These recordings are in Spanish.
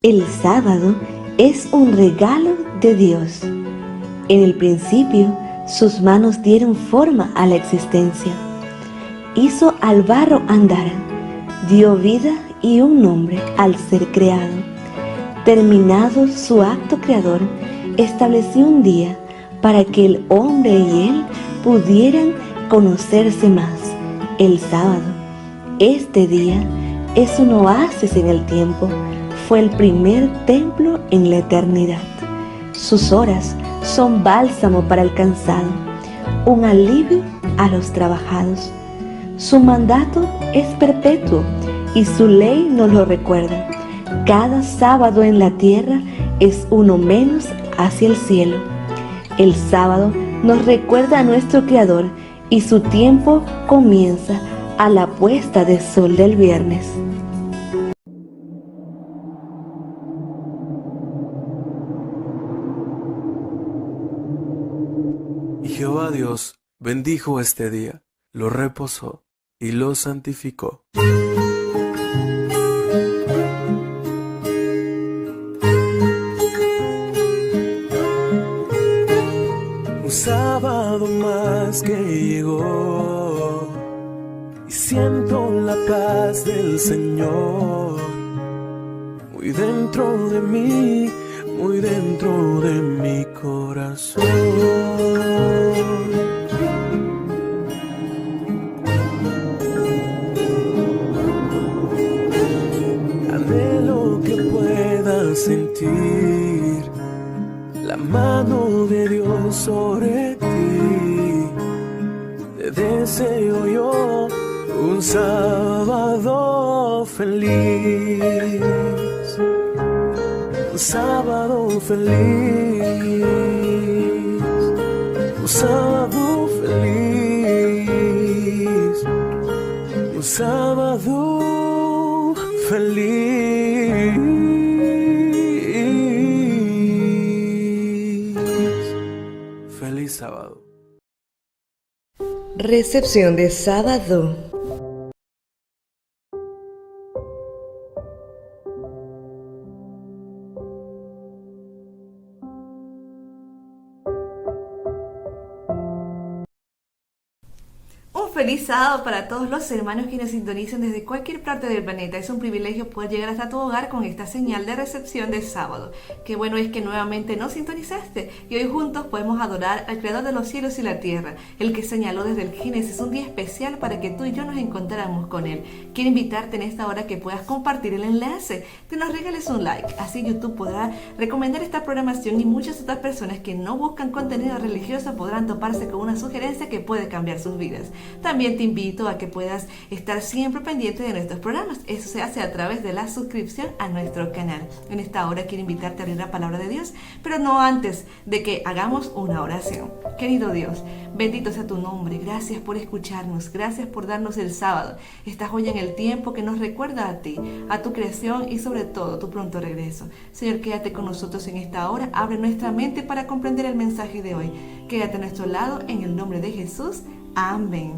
El sábado es un regalo de Dios. En el principio, sus manos dieron forma a la existencia. Hizo al barro andar, dio vida y un nombre al ser creado. Terminado su acto creador, estableció un día para que el hombre y él pudieran conocerse más, el sábado. Este día es un oasis en el tiempo. Fue el primer templo en la eternidad. Sus horas son bálsamo para el cansado, un alivio a los trabajados. Su mandato es perpetuo y su ley nos lo recuerda. Cada sábado en la tierra es uno menos hacia el cielo. El sábado nos recuerda a nuestro Creador y su tiempo comienza a la puesta de sol del viernes. Y Jehová Dios bendijo este día, lo reposó y lo santificó. Un sábado más que llegó y siento la paz del Señor muy dentro de mí, muy dentro de mi corazón. Anhelo que puedas sentir la mano de Dios sobre ti. Te deseo yo un sábado feliz. Un sábado feliz, un sábado feliz, un sábado feliz. Feliz sábado. Recepción de sábado. Feliz sábado para todos los hermanos que nos sintonizan desde cualquier parte del planeta. Es un privilegio poder llegar hasta tu hogar con esta señal de recepción de sábado. Qué bueno es que nuevamente nos sintonizaste y hoy juntos podemos adorar al Creador de los cielos y la tierra, el que señaló desde el Génesis un día especial para que tú y yo nos encontráramos con Él. Quiero invitarte en esta hora que puedas compartir el enlace, que nos regales un like, así YouTube podrá recomendar esta programación y muchas otras personas que no buscan contenido religioso podrán toparse con una sugerencia que puede cambiar sus vidas. También te invito a que puedas estar siempre pendiente de nuestros programas. Eso se hace a través de la suscripción a nuestro canal. En esta hora quiero invitarte a abrir la palabra de Dios, pero no antes de que hagamos una oración. Querido Dios, bendito sea tu nombre. Gracias por escucharnos. Gracias por darnos el sábado, esta joya en el tiempo que nos recuerda a ti, a tu creación y sobre todo tu pronto regreso. Señor, quédate con nosotros en esta hora. Abre nuestra mente para comprender el mensaje de hoy. Quédate a nuestro lado en el nombre de Jesús. Amén.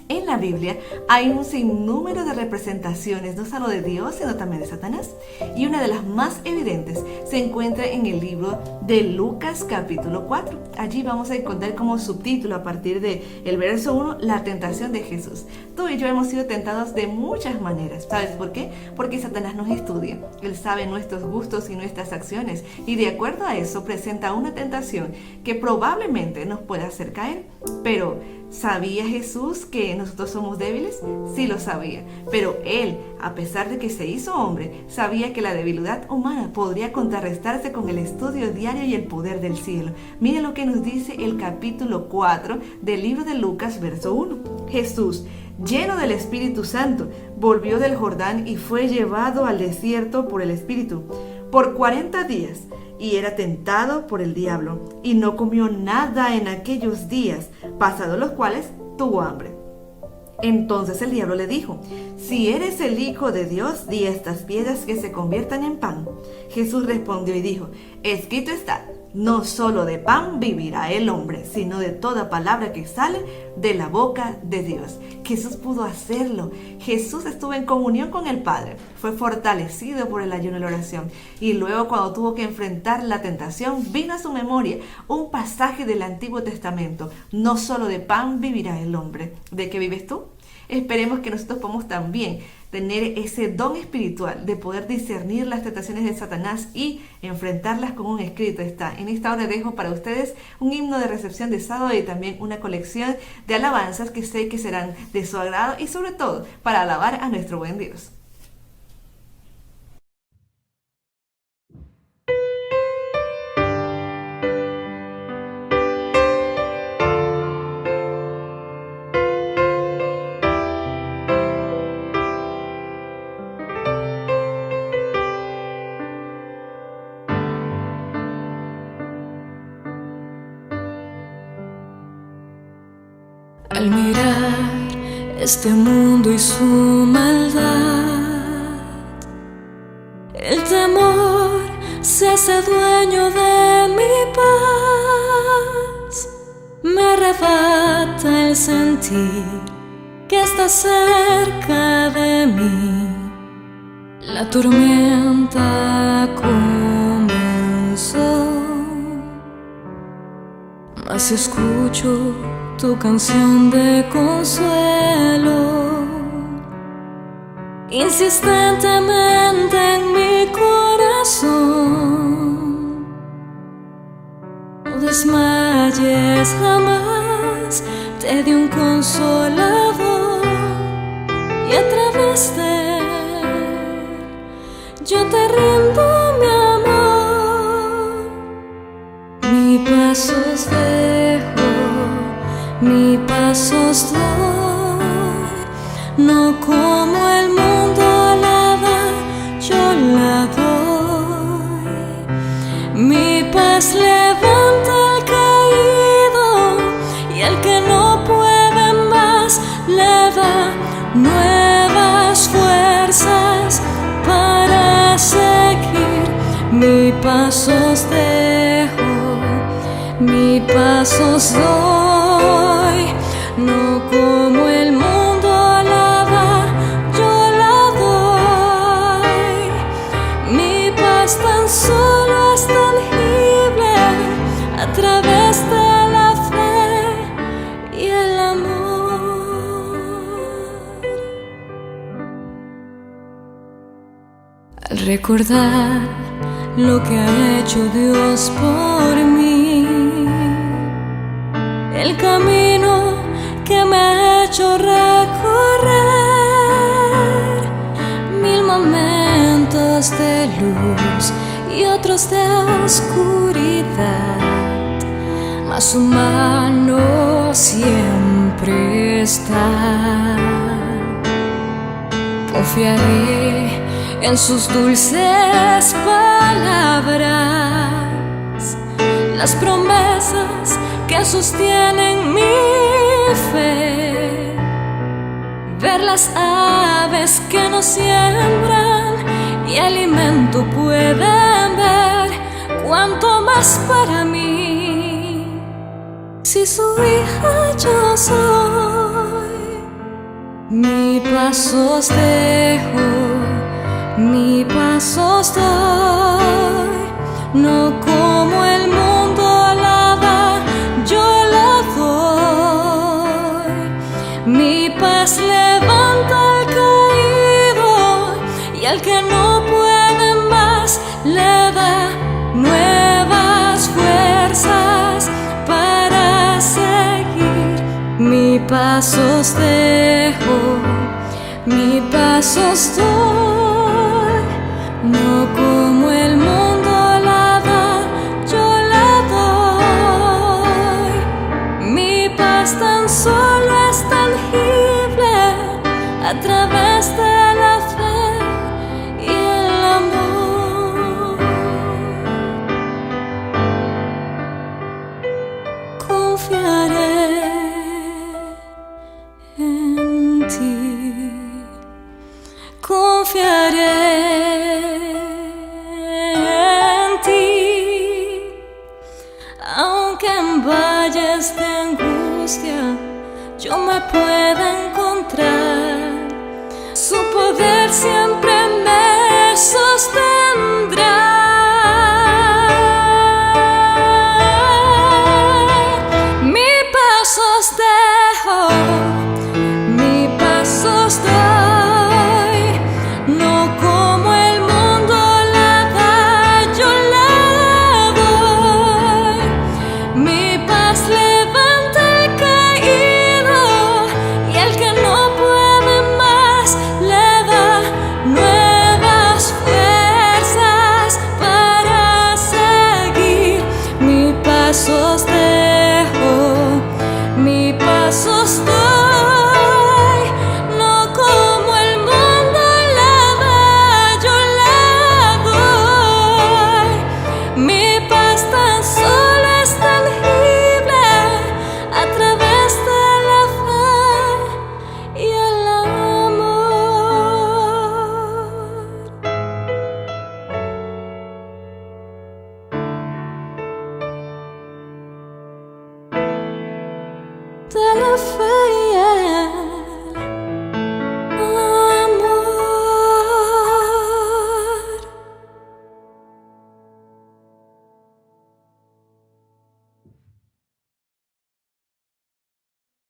En la Biblia hay un sinnúmero de representaciones, no solo de Dios, sino también de Satanás. Y una de las más evidentes se encuentra en el libro de Lucas capítulo 4. Allí vamos a encontrar como subtítulo a partir del verso 1, la tentación de Jesús. Tú y yo hemos sido tentados de muchas maneras. ¿Sabes por qué? Porque Satanás nos estudia. Él sabe nuestros gustos y nuestras acciones. Y de acuerdo a eso presenta una tentación que probablemente nos pueda hacer caer. Pero ¿sabía Jesús que nosotros somos débiles? Sí lo sabía, pero Él, a pesar de que se hizo hombre, sabía que la debilidad humana podría contrarrestarse con el estudio diario y el poder del cielo. Mire lo que nos dice el capítulo 4 del libro de Lucas, verso 1. Jesús, lleno del Espíritu Santo, volvió del Jordán y fue llevado al desierto por el Espíritu por 40 días. Y era tentado por el diablo, y no comió nada en aquellos días, pasados los cuales tuvo hambre. Entonces el diablo le dijo: si eres el Hijo de Dios, di a estas piedras que se conviertan en pan. Jesús respondió y dijo: escrito está, No solo de pan vivirá el hombre, sino de toda palabra que sale de la boca de Dios. Jesús pudo hacerlo. Jesús estuvo en comunión con el Padre. Fue fortalecido por el ayuno y la oración. Y luego, cuando tuvo que enfrentar la tentación, vino a su memoria un pasaje del Antiguo Testamento. No solo de pan vivirá el hombre. ¿De qué vives tú? Esperemos que nosotros podamos también tener ese don espiritual de poder discernir las tentaciones de Satanás y enfrentarlas con un escrito. Está. En esta hora dejo para ustedes un himno de recepción de sábado y también una colección de alabanzas que sé que serán de su agrado y sobre todo para alabar a nuestro buen Dios. Al mirar este mundo y su maldad, el temor se hace dueño de mi paz. Me arrebata el sentir que está cerca de mí. La tormenta comenzó, mas escucho tu canción de consuelo, insistentemente en mi corazón. No desmayes jamás, te di un consolador, y a través de él yo te rindo mi amor. Mi paso os dejo, mi paso os doy, no como el mundo la da, yo la doy. Mi paz levanta al caído, y al que no puede más le da nuevas fuerzas para seguir. Mi paso os dejo, mi paso os doy, no como el mundo la da, yo la doy. Mi paz tan solo es tangible a través de la fe y el amor. Al recordar lo que ha hecho Dios por mí, el camino que me ha hecho recorrer, 1000 momentos de luz y otros de oscuridad, mas su mano siempre está. Confiaré en sus dulces palabras, las promesas que sostienen mi fe. Ver las aves que no siembran y alimento pueden ver, cuanto más para mí, si su hija yo soy. Mi paso os dejo, mi paso os doy, no como el mundo la da, yo la doy. Mi paz levanta al caído, y al que no puede más le da nuevas fuerzas para seguir. Mi paso os dejo, mi paso os doy, no como el mundo la da, yo la doy. Mi paz tan solo es tangible a través de la fe y el amor. Confiaré en ti, confiaré en ti, pueda encontrar, su poder siempre me sostendrá. Mi paz os dejo, mi paz os doy, no como el mundo la da, yo la doy. Mi paz levanta el caído y el que no puede más le da nuevas fuerzas para seguir. Mi paz os dejo, mi paz os doy, no como el mundo la da, yo la doy. Mi paz tan solo es tangible a través de la fe y el amor. De la fe y el amor.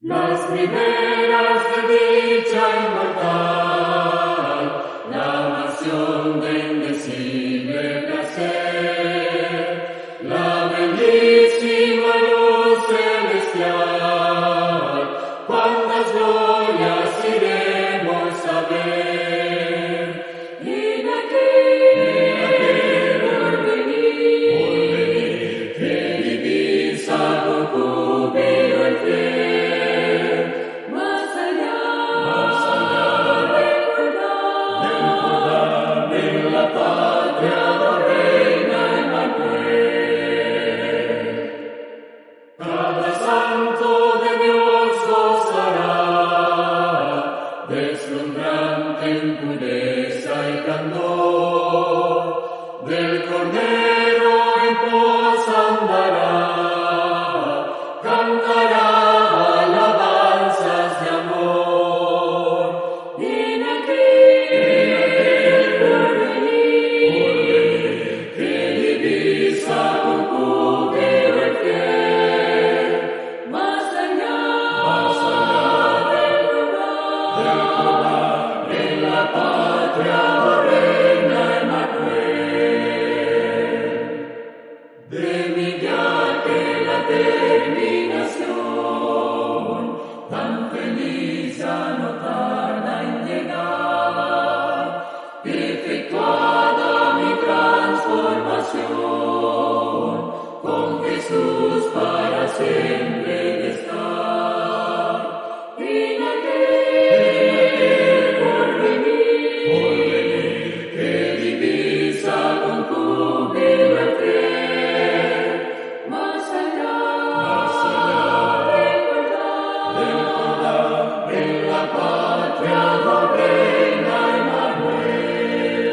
Las primeras de dicha inmortal, la mansión de indecible placer, la bellísima luz celestial, cuántas glorias iremos a ver. Ven aquí, por venir, que divisa con júbilo el fiel. Más allá de recordar en la patria la reina Emmanuel. Cada santo de Dios gozará, deslumbrante en pureza y candor, del Cordero en pos andará, cantará alabanzas de amor. Ven aquí, por venir, que divisa con júbilo el fiel. Más allá de recordar en la patria la reina Emmanuel. De mi viaje la terminación, tan feliz ya no tarda en llegar, efectuada mi transformación, con Jesús para siempre de estar. Ven aquí, por venir, que divisa con júbilo el fiel. Más allá de recordar en la patria la reina Emmanuel.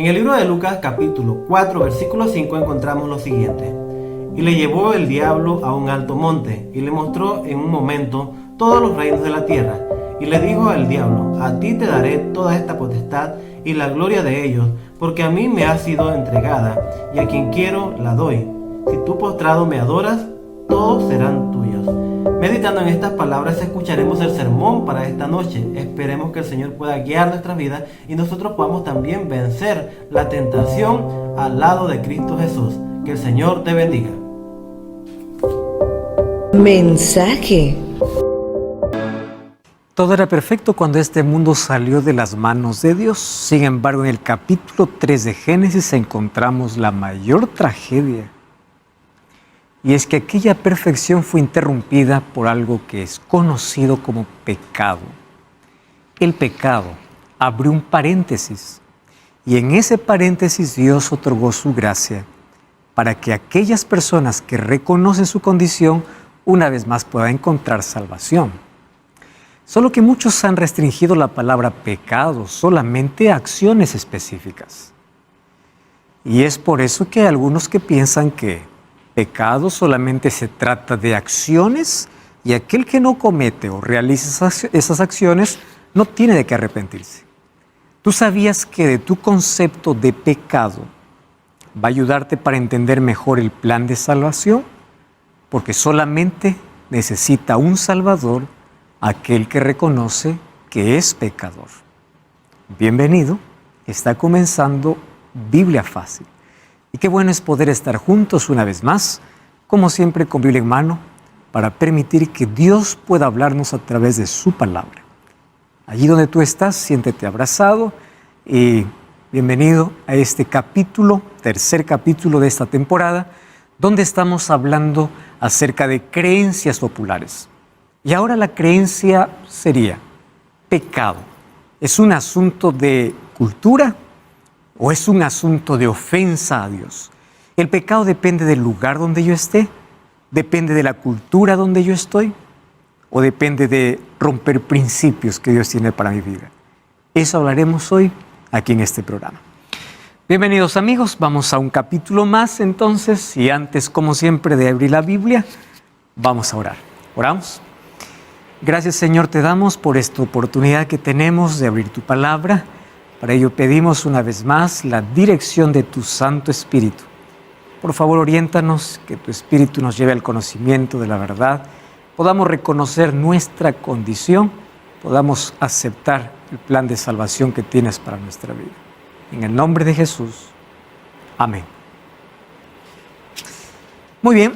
En el libro de Lucas capítulo 4 versículo 5 encontramos lo siguiente: y le llevó el diablo a un alto monte y le mostró en un momento todos los reinos de la tierra, y le dijo al diablo: a ti te daré toda esta potestad y la gloria de ellos, porque a mí me ha sido entregada, y a quien quiero la doy. Si tú postrado me adoras, todos serán tuyos. Meditando en estas palabras escucharemos el sermón para esta noche. Esperemos que el Señor pueda guiar nuestras vidas y nosotros podamos también vencer la tentación al lado de Cristo Jesús. Que el Señor te bendiga. Mensaje. Todo era perfecto cuando este mundo salió de las manos de Dios. Sin embargo, en el capítulo 3 de Génesis encontramos la mayor tragedia. Y es que aquella perfección fue interrumpida por algo que es conocido como pecado. El pecado abrió un paréntesis y en ese paréntesis Dios otorgó su gracia para que aquellas personas que reconocen su condición una vez más puedan encontrar salvación. Solo que muchos han restringido la palabra pecado solamente a acciones específicas. Y es por eso que hay algunos que piensan que pecado solamente se trata de acciones y aquel que no comete o realiza esas acciones no tiene de qué arrepentirse. ¿Tú sabías que de tu concepto de pecado va a ayudarte para entender mejor el plan de salvación? Porque solamente necesita un Salvador aquel que reconoce que es pecador. Bienvenido, está comenzando Biblia Fácil. Y qué bueno es poder estar juntos una vez más, como siempre con Biblia en mano, para permitir que Dios pueda hablarnos a través de su palabra. Allí donde tú estás, siéntete abrazado y bienvenido a este capítulo, tercer capítulo de esta temporada, donde estamos hablando acerca de creencias populares. Y ahora la creencia sería pecado. ¿Es un asunto de cultura o es un asunto de ofensa a Dios? El pecado depende del lugar donde yo esté, depende de la cultura donde yo estoy, o depende de romper principios que Dios tiene para mi vida. Eso hablaremos hoy aquí en este programa. Bienvenidos amigos, vamos a un capítulo más entonces, y antes como siempre de abrir la Biblia, vamos a orar. ¿Oramos? Gracias Señor te damos por esta oportunidad que tenemos de abrir tu palabra. Para ello pedimos una vez más la dirección de tu Santo Espíritu. Por favor, oriéntanos, que tu Espíritu nos lleve al conocimiento de la verdad, podamos reconocer nuestra condición, podamos aceptar el plan de salvación que tienes para nuestra vida. En el nombre de Jesús. Amén. Muy bien,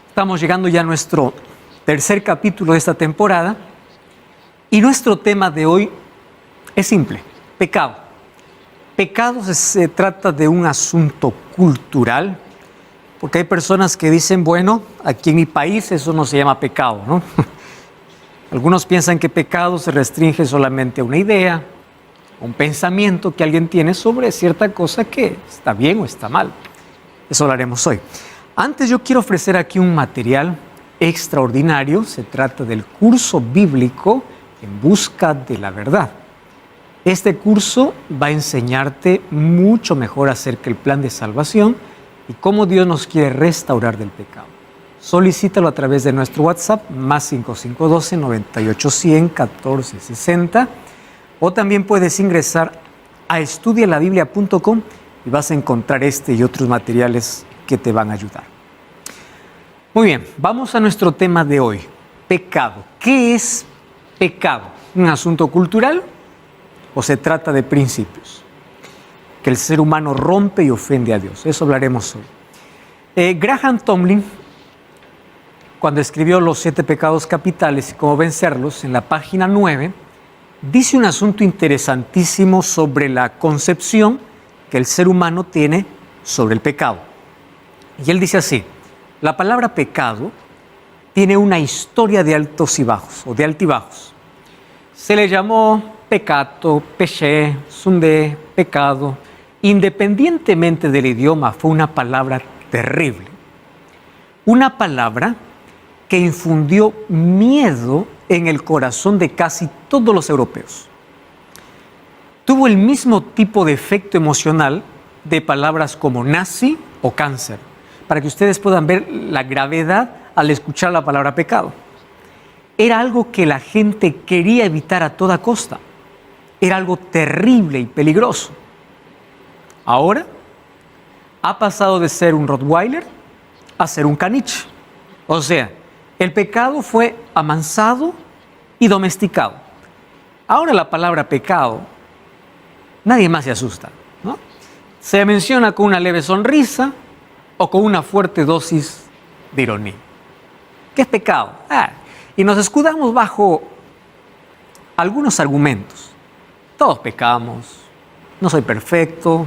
estamos llegando ya a nuestro tercer capítulo de esta temporada y nuestro tema de hoy es simple. Pecado. Pecado se trata de un asunto cultural, porque hay personas que dicen, bueno, aquí en mi país eso no se llama pecado, ¿no? Algunos piensan que pecado se restringe solamente a una idea, un pensamiento que alguien tiene sobre cierta cosa que está bien o está mal. Eso lo haremos hoy. Antes yo quiero ofrecer aquí un material extraordinario. Se trata del curso bíblico En Busca de la Verdad. Este curso va a enseñarte mucho mejor acerca del plan de salvación y cómo Dios nos quiere restaurar del pecado. Solicítalo a través de nuestro WhatsApp, más 5512 9810 1460, o también puedes ingresar a estudialabiblia.com y vas a encontrar este y otros materiales que te van a ayudar. Muy bien, vamos a nuestro tema de hoy, pecado. ¿Qué es pecado? ¿Un asunto cultural o se trata de principios que el ser humano rompe y ofende a Dios? Eso hablaremos hoy. Graham Tomlin, cuando escribió Los 7 pecados capitales y cómo vencerlos, en la página 9, dice un asunto interesantísimo sobre la concepción que el ser humano tiene sobre el pecado. Y él dice así: la palabra pecado tiene una historia de altos y bajos, o de altibajos. Se le llamó peccato, péché, sundé, pecado. Independientemente del idioma, fue una palabra terrible. Una palabra que infundió miedo en el corazón de casi todos los europeos. tuvo el mismo tipo de efecto emocional de palabras como nazi o cáncer, para que ustedes puedan ver la gravedad al escuchar la palabra pecado. Era algo que la gente quería evitar a toda costa. Era algo terrible y peligroso. Ahora ha pasado de ser un Rottweiler a ser un caniche. O sea, el pecado fue amansado y domesticado. Ahora la palabra pecado, nadie más se asusta, ¿no? Se menciona con una leve sonrisa o con una fuerte dosis de ironía. ¿Qué es pecado? Y nos escudamos bajo algunos argumentos. Todos pecamos, no soy perfecto,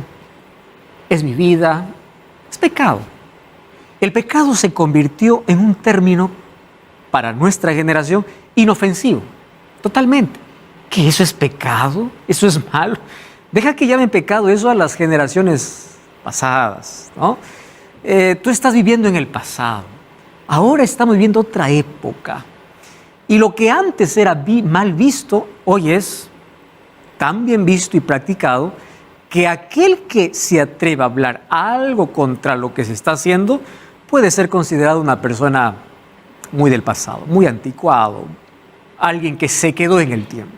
es mi vida, es pecado. El pecado se convirtió en un término para nuestra generación inofensivo, totalmente. ¿Que eso es pecado? ¿Eso es malo? Deja que llamen pecado eso a las generaciones pasadas, ¿no? Tú estás viviendo en el pasado. Ahora estamos viviendo otra época. Y lo que antes era mal visto, hoy es tan bien visto y practicado que aquel que se atreva a hablar algo contra lo que se está haciendo puede ser considerado una persona muy del pasado, muy anticuado, alguien que se quedó en el tiempo.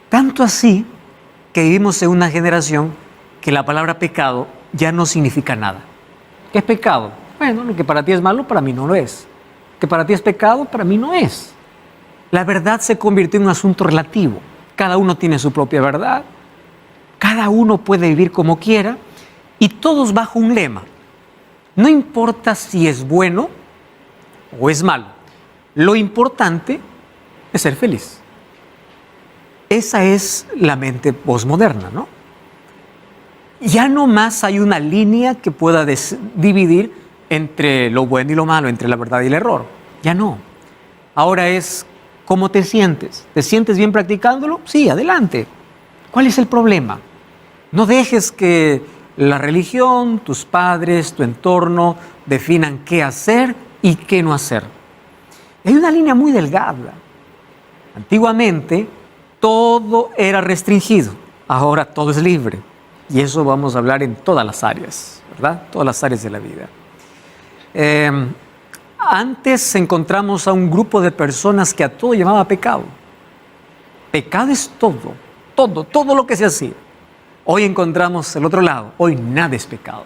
Tanto así que vivimos en una generación que la palabra pecado ya no significa nada. ¿Qué es pecado? Bueno, lo que para ti es malo, para mí no lo es. Lo que para ti es pecado, para mí no es. La verdad se convirtió en un asunto relativo. Cada uno tiene su propia verdad. Cada uno puede vivir como quiera y todos bajo un lema. No importa si es bueno o es malo. Lo importante es ser feliz. Esa es la mente posmoderna, ¿no? Ya no más hay una línea que pueda dividir entre lo bueno y lo malo, entre la verdad y el error. Ya no. Ahora es cómo te sientes. ¿Te sientes bien practicándolo? Sí, adelante. ¿Cuál es el problema? No dejes que la religión, tus padres, tu entorno definan qué hacer y qué no hacer. Hay una línea muy delgada. Antiguamente todo era restringido, ahora todo es libre. Y eso vamos a hablar en todas las áreas, ¿verdad? Todas las áreas de la vida. Antes encontramos a un grupo de personas que a todo llamaba pecado. Pecado es todo lo que se hacía. Hoy encontramos el otro lado, hoy nada es pecado.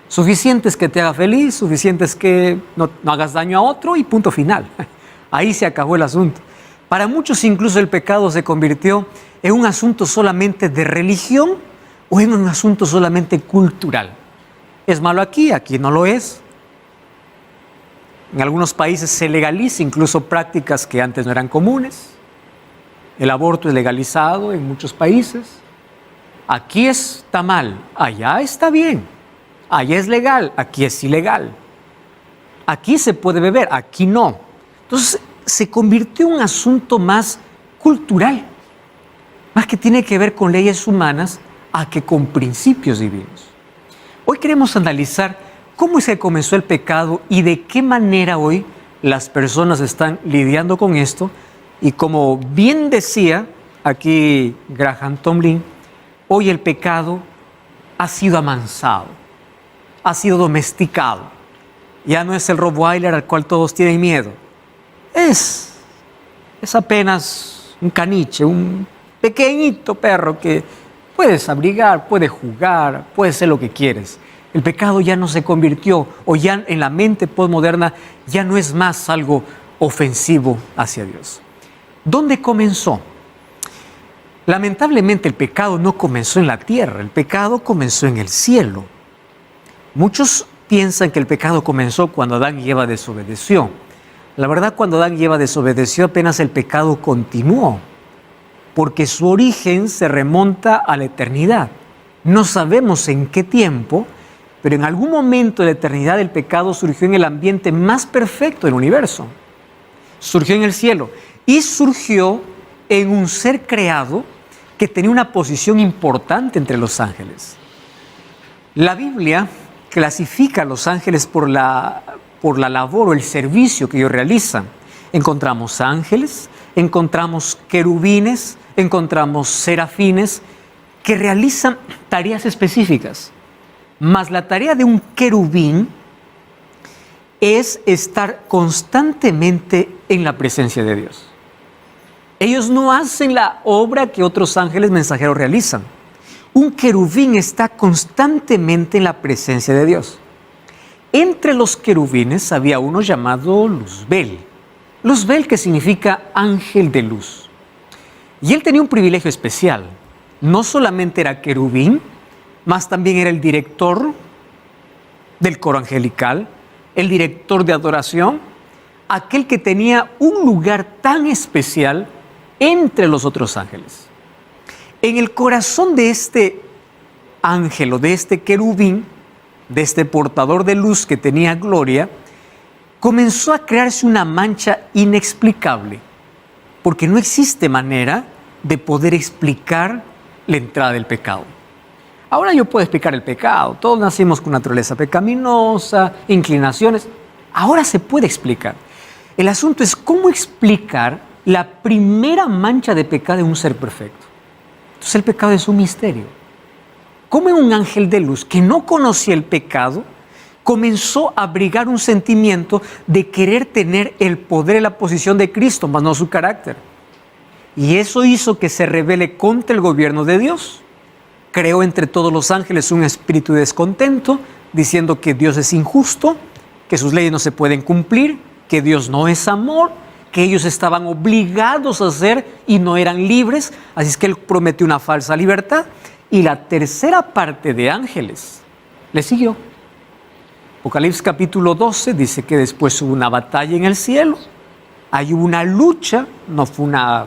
Suficiente es que te haga feliz, suficiente es que no hagas daño a otro y punto final. Ahí se acabó el asunto. Para muchos incluso el pecado se convirtió en un asunto solamente de religión o en un asunto solamente cultural. Es malo aquí, aquí no lo es. En algunos países se legaliza incluso prácticas que antes no eran comunes. El aborto es legalizado en muchos países. Aquí está mal, allá está bien. Allá es legal, aquí es ilegal. Aquí se puede beber, aquí no. Entonces se convirtió en un asunto más cultural, más que tiene que ver con leyes humanas a que con principios divinos. Hoy queremos analizar cómo es que comenzó el pecado y de qué manera hoy las personas están lidiando con esto. Y como bien decía aquí Graham Tomlin, hoy el pecado ha sido amansado, ha sido domesticado. Ya no es el Rottweiler al cual todos tienen miedo. Es apenas un caniche, un pequeñito perro que puedes abrigar, puedes jugar, puedes hacer lo que quieres. El pecado ya no se convirtió, o ya en la mente postmoderna ya no es más algo ofensivo hacia Dios. ¿Dónde comenzó? Lamentablemente el pecado no comenzó en la tierra, el pecado comenzó en el cielo. Muchos piensan que el pecado comenzó cuando Adán y Eva desobedeció. La verdad, cuando Adán y Eva desobedeció, apenas el pecado continuó, porque su origen se remonta a la eternidad. No sabemos en qué tiempo, pero en algún momento de la eternidad el pecado surgió en el ambiente más perfecto del universo. Surgió en el cielo y surgió en un ser creado que tenía una posición importante entre los ángeles. La Biblia clasifica a los ángeles por la labor o el servicio que ellos realizan. Encontramos ángeles, encontramos querubines, encontramos serafines que realizan tareas específicas. Mas la tarea de un querubín es estar constantemente en la presencia de Dios. Ellos no hacen la obra que otros ángeles mensajeros realizan. Un querubín está constantemente en la presencia de Dios. Entre los querubines había uno llamado Luzbel. Luzbel, que significa ángel de luz. Y él tenía un privilegio especial. No solamente era querubín, mas también era el director del coro angelical, el director de adoración, aquel que tenía un lugar tan especial entre los otros ángeles. En el corazón de este ángel o de este querubín, de este portador de luz que tenía gloria, comenzó a crearse una mancha inexplicable, porque no existe manera de poder explicar la entrada del pecado. Ahora yo puedo explicar el pecado, todos nacimos con naturaleza pecaminosa, inclinaciones, ahora se puede explicar. El asunto es cómo explicar la primera mancha de pecado en un ser perfecto. Entonces el pecado es un misterio. ¿Cómo un ángel de luz que no conocía el pecado comenzó a abrigar un sentimiento de querer tener el poder y la posición de Cristo, mas no su carácter? Y eso hizo que se rebele contra el gobierno de Dios. Creó entre todos los ángeles un espíritu de descontento, diciendo que Dios es injusto, que sus leyes no se pueden cumplir, que Dios no es amor, que ellos estaban obligados a hacer y no eran libres. Así es que él prometió una falsa libertad. Y la tercera parte de ángeles le siguió. Apocalipsis capítulo 12 dice que después hubo una batalla en el cielo. Ahí hubo una lucha, no fue una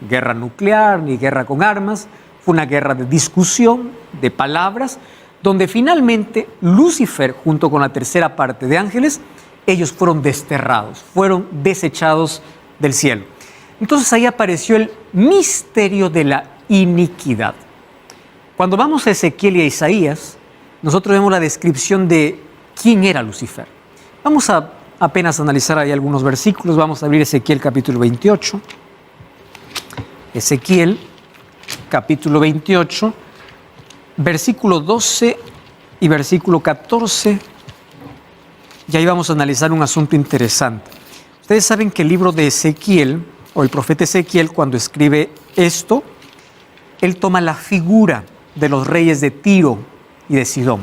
guerra nuclear ni guerra con armas, fue una guerra de discusión, de palabras, donde finalmente Lucifer, junto con la tercera parte de ángeles, ellos fueron desterrados, fueron desechados del cielo. Entonces ahí apareció el misterio de la iniquidad. Cuando vamos a Ezequiel y a Isaías, nosotros vemos la descripción de quién era Lucifer. Vamos a apenas analizar ahí algunos versículos. Vamos a abrir Ezequiel capítulo 28. Ezequiel capítulo 28, versículo 12 y versículo 14. Y ahí vamos a analizar un asunto interesante. Ustedes saben que el libro de Ezequiel, o el profeta Ezequiel, cuando escribe esto, él toma la figura de los reyes de Tiro y de Sidón.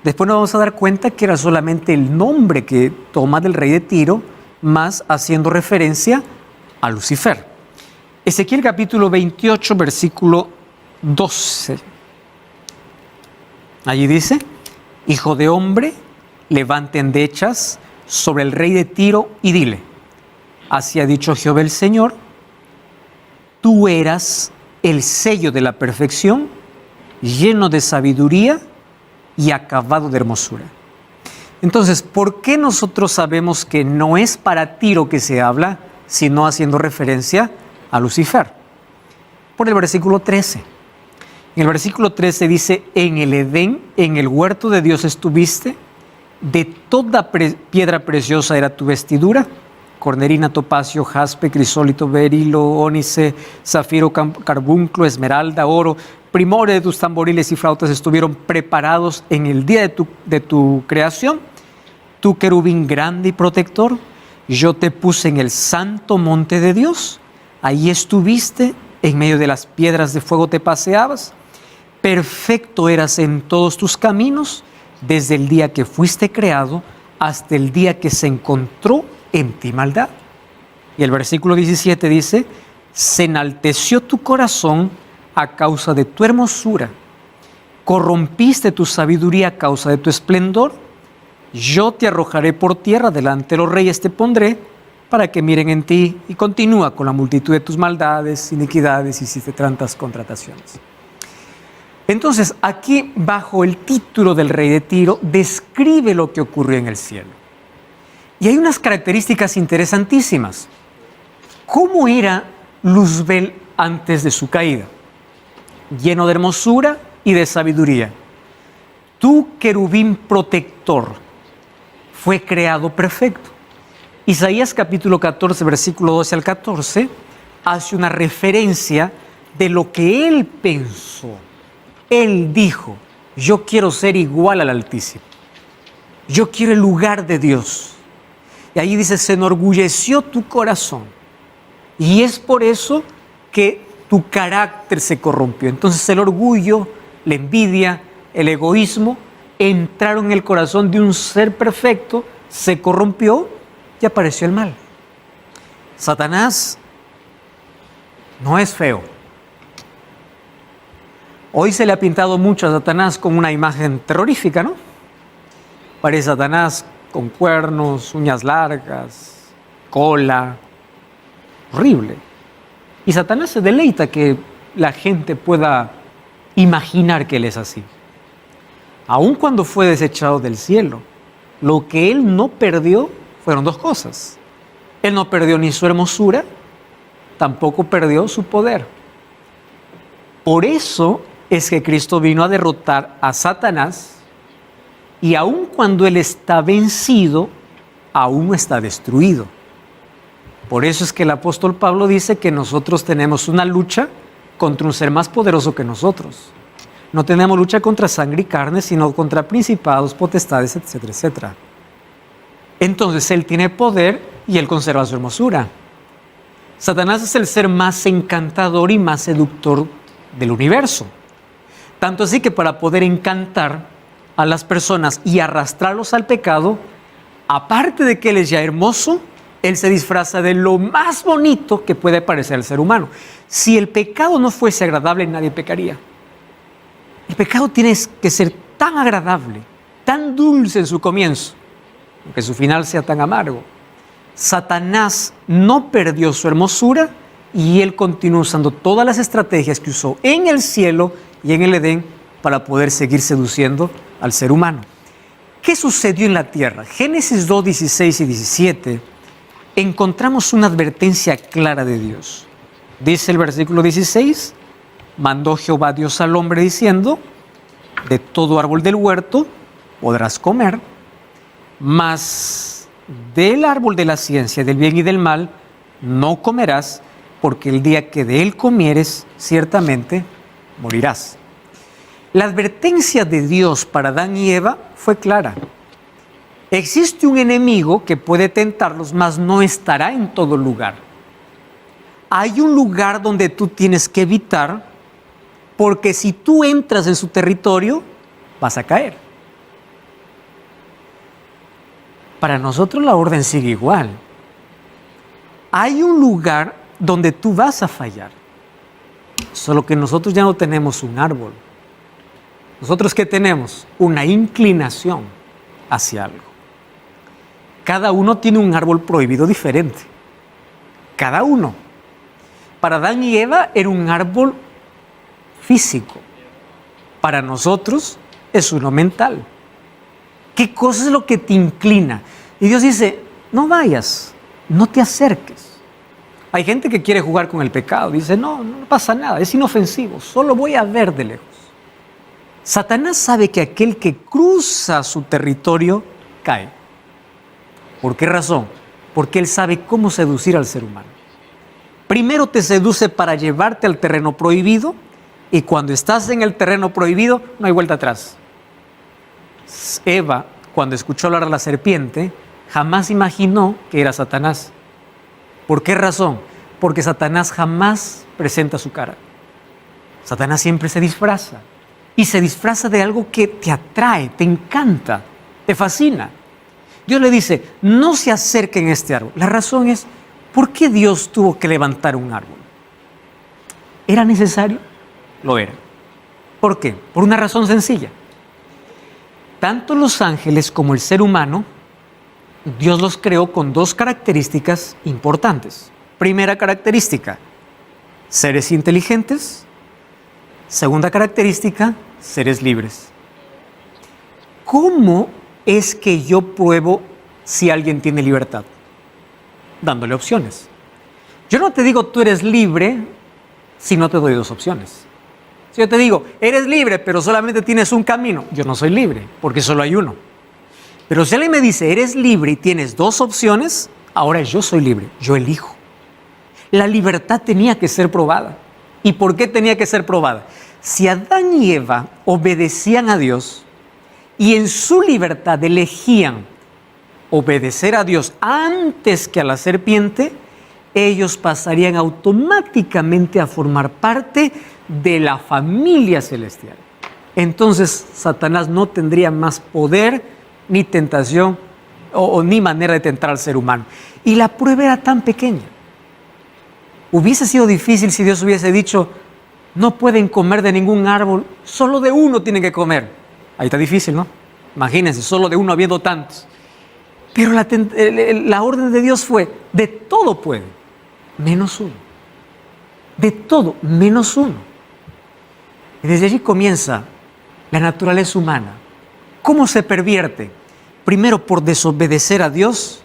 Después nos vamos a dar cuenta que era solamente el nombre que toma del rey de Tiro, más haciendo referencia a Lucifer. Ezequiel capítulo 28, versículo 12. Allí dice: Hijo de hombre, levante endechas sobre el rey de Tiro y dile: así ha dicho Jehová el Señor, tú eras el sello de la perfección, lleno de sabiduría y acabado de hermosura. Entonces, ¿por qué nosotros sabemos que no es para Tiro que se habla, sino haciendo referencia a Lucifer? Por el versículo 13. En el versículo 13 dice: en el Edén, en el huerto de Dios estuviste, de toda piedra preciosa era tu vestidura, cornerina, topacio, jaspe, crisólito, berilo, ónice, zafiro, carbunclo, esmeralda, oro. Primores de tus tamboriles y flautas estuvieron preparados en el día de tu creación. Tu querubín grande y protector, yo te puse en el santo monte de Dios. Ahí estuviste, en medio de las piedras de fuego te paseabas. Perfecto eras en todos tus caminos, desde el día que fuiste creado hasta el día que se encontró en ti maldad. Y el versículo 17 dice: se enalteció tu corazón a causa de tu hermosura, corrompiste tu sabiduría a causa de tu esplendor. Yo te arrojaré por tierra, delante de los reyes te pondré, para que miren en ti. Y continúa con la multitud de tus maldades, iniquidades, hiciste tantas contrataciones. Entonces, aquí bajo el título del rey de Tiro, describe lo que ocurrió en el cielo. Y hay unas características interesantísimas. ¿Cómo era Luzbel antes de su caída? Lleno de hermosura y de sabiduría. Tu querubín protector fue creado perfecto. Isaías capítulo 14, versículo 12 al 14, hace una referencia de lo que él pensó. Él dijo, yo quiero ser igual al Altísimo. Yo quiero el lugar de Dios. Y ahí dice, se enorgulleció tu corazón. Y es por eso que tu carácter se corrompió. Entonces el orgullo, la envidia, el egoísmo entraron en el corazón de un ser perfecto, se corrompió y apareció el mal. Satanás no es feo. Hoy se le ha pintado mucho a Satanás con una imagen terrorífica, ¿no? Parece Satanás con cuernos, uñas largas, cola, horrible. Y Satanás se deleita que la gente pueda imaginar que él es así. Aun cuando fue desechado del cielo, lo que él no perdió fueron dos cosas. Él no perdió ni su hermosura, tampoco perdió su poder. Por eso es que Cristo vino a derrotar a Satanás, y aun cuando él está vencido, aún no está destruido. Por eso es que el apóstol Pablo dice que nosotros tenemos una lucha contra un ser más poderoso que nosotros. No tenemos lucha contra sangre y carne, sino contra principados, potestades, etcétera, etcétera. Entonces él tiene poder y él conserva su hermosura. Satanás es el ser más encantador y más seductor del universo. Tanto así que para poder encantar a las personas y arrastrarlos al pecado, aparte de que él es ya hermoso, él se disfraza de lo más bonito que puede parecer al ser humano. Si el pecado no fuese agradable, nadie pecaría. El pecado tiene que ser tan agradable, tan dulce en su comienzo, aunque su final sea tan amargo. Satanás no perdió su hermosura y él continúa usando todas las estrategias que usó en el cielo y en el Edén para poder seguir seduciendo al ser humano. ¿Qué sucedió en la tierra? Génesis 2, 16 y 17, encontramos una advertencia clara de Dios. Dice el versículo 16, mandó Jehová Dios al hombre diciendo, de todo árbol del huerto podrás comer, mas del árbol de la ciencia del bien y del mal no comerás, porque el día que de él comieres, ciertamente morirás. La advertencia de Dios para Adán y Eva fue clara. Existe un enemigo que puede tentarlos, mas no estará en todo lugar. Hay un lugar donde tú tienes que evitar, porque si tú entras en su territorio, vas a caer. Para nosotros la orden sigue igual. Hay un lugar donde tú vas a fallar. Solo que nosotros ya no tenemos un árbol. ¿Nosotros qué tenemos? Una inclinación hacia algo. Cada uno tiene un árbol prohibido diferente. Cada uno. Para Adán y Eva era un árbol físico. Para nosotros es uno mental. ¿Qué cosa es lo que te inclina? Y Dios dice, no vayas, no te acerques. Hay gente que quiere jugar con el pecado. Dice, no pasa nada, es inofensivo, solo voy a ver de lejos. Satanás sabe que aquel que cruza su territorio cae. ¿Por qué razón? Porque él sabe cómo seducir al ser humano. Primero te seduce para llevarte al terreno prohibido, y cuando estás en el terreno prohibido no hay vuelta atrás. Eva, cuando escuchó hablar a la serpiente, jamás imaginó que era Satanás. ¿Por qué razón? Porque Satanás jamás presenta su cara. Satanás siempre se disfraza. Y se disfraza de algo que te atrae, te encanta, te fascina. Dios le dice, no se acerquen a este árbol. La razón es, ¿por qué Dios tuvo que levantar un árbol? ¿Era necesario? Lo era. ¿Por qué? Por una razón sencilla. Tanto los ángeles como el ser humano, Dios los creó con dos características importantes. Primera característica, seres inteligentes. Segunda característica, seres libres. ¿Cómo es que yo pruebo si alguien tiene libertad? Dándole opciones. Yo no te digo tú eres libre si no te doy dos opciones. Si yo te digo, eres libre, pero solamente tienes un camino, yo no soy libre, porque solo hay uno. Pero si alguien me dice, eres libre y tienes dos opciones, ahora yo soy libre, yo elijo. La libertad tenía que ser probada. ¿Y por qué tenía que ser probada? Si Adán y Eva obedecían a Dios y en su libertad elegían obedecer a Dios antes que a la serpiente, ellos pasarían automáticamente a formar parte de la familia celestial. Entonces Satanás no tendría más poder ni tentación ni manera de tentar al ser humano. Y la prueba era tan pequeña. Hubiese sido difícil si Dios hubiese dicho, no pueden comer de ningún árbol, solo de uno tienen que comer. Ahí está difícil, ¿no? Imagínense, solo de uno habiendo tantos. Pero la orden de Dios fue, de todo pueden, menos uno. De todo, menos uno. Y desde allí comienza la naturaleza humana. ¿Cómo se pervierte? Primero por desobedecer a Dios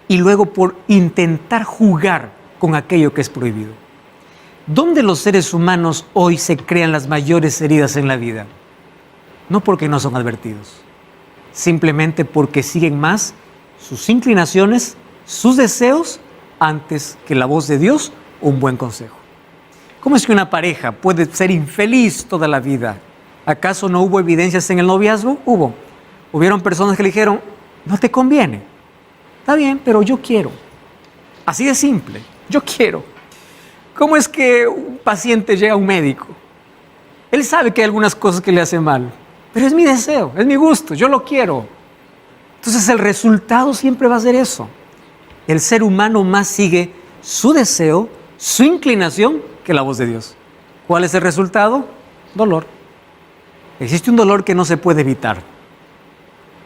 y luego por intentar jugar con aquello que es prohibido. ¿Dónde los seres humanos hoy se crean las mayores heridas en la vida? No porque no son advertidos, simplemente porque siguen más sus inclinaciones, sus deseos, antes que la voz de Dios o un buen consejo. ¿Cómo es que una pareja puede ser infeliz toda la vida? ¿Acaso no hubo evidencias en el noviazgo? Hubo. Hubieron personas que le dijeron, no te conviene. Está bien, pero yo quiero. Así de simple, yo quiero. ¿Cómo es que un paciente llega a un médico? Él sabe que hay algunas cosas que le hacen mal, pero es mi deseo, es mi gusto, yo lo quiero. Entonces el resultado siempre va a ser eso. El ser humano más sigue su deseo, su inclinación, que la voz de Dios. ¿Cuál es el resultado? Dolor. Existe un dolor que no se puede evitar,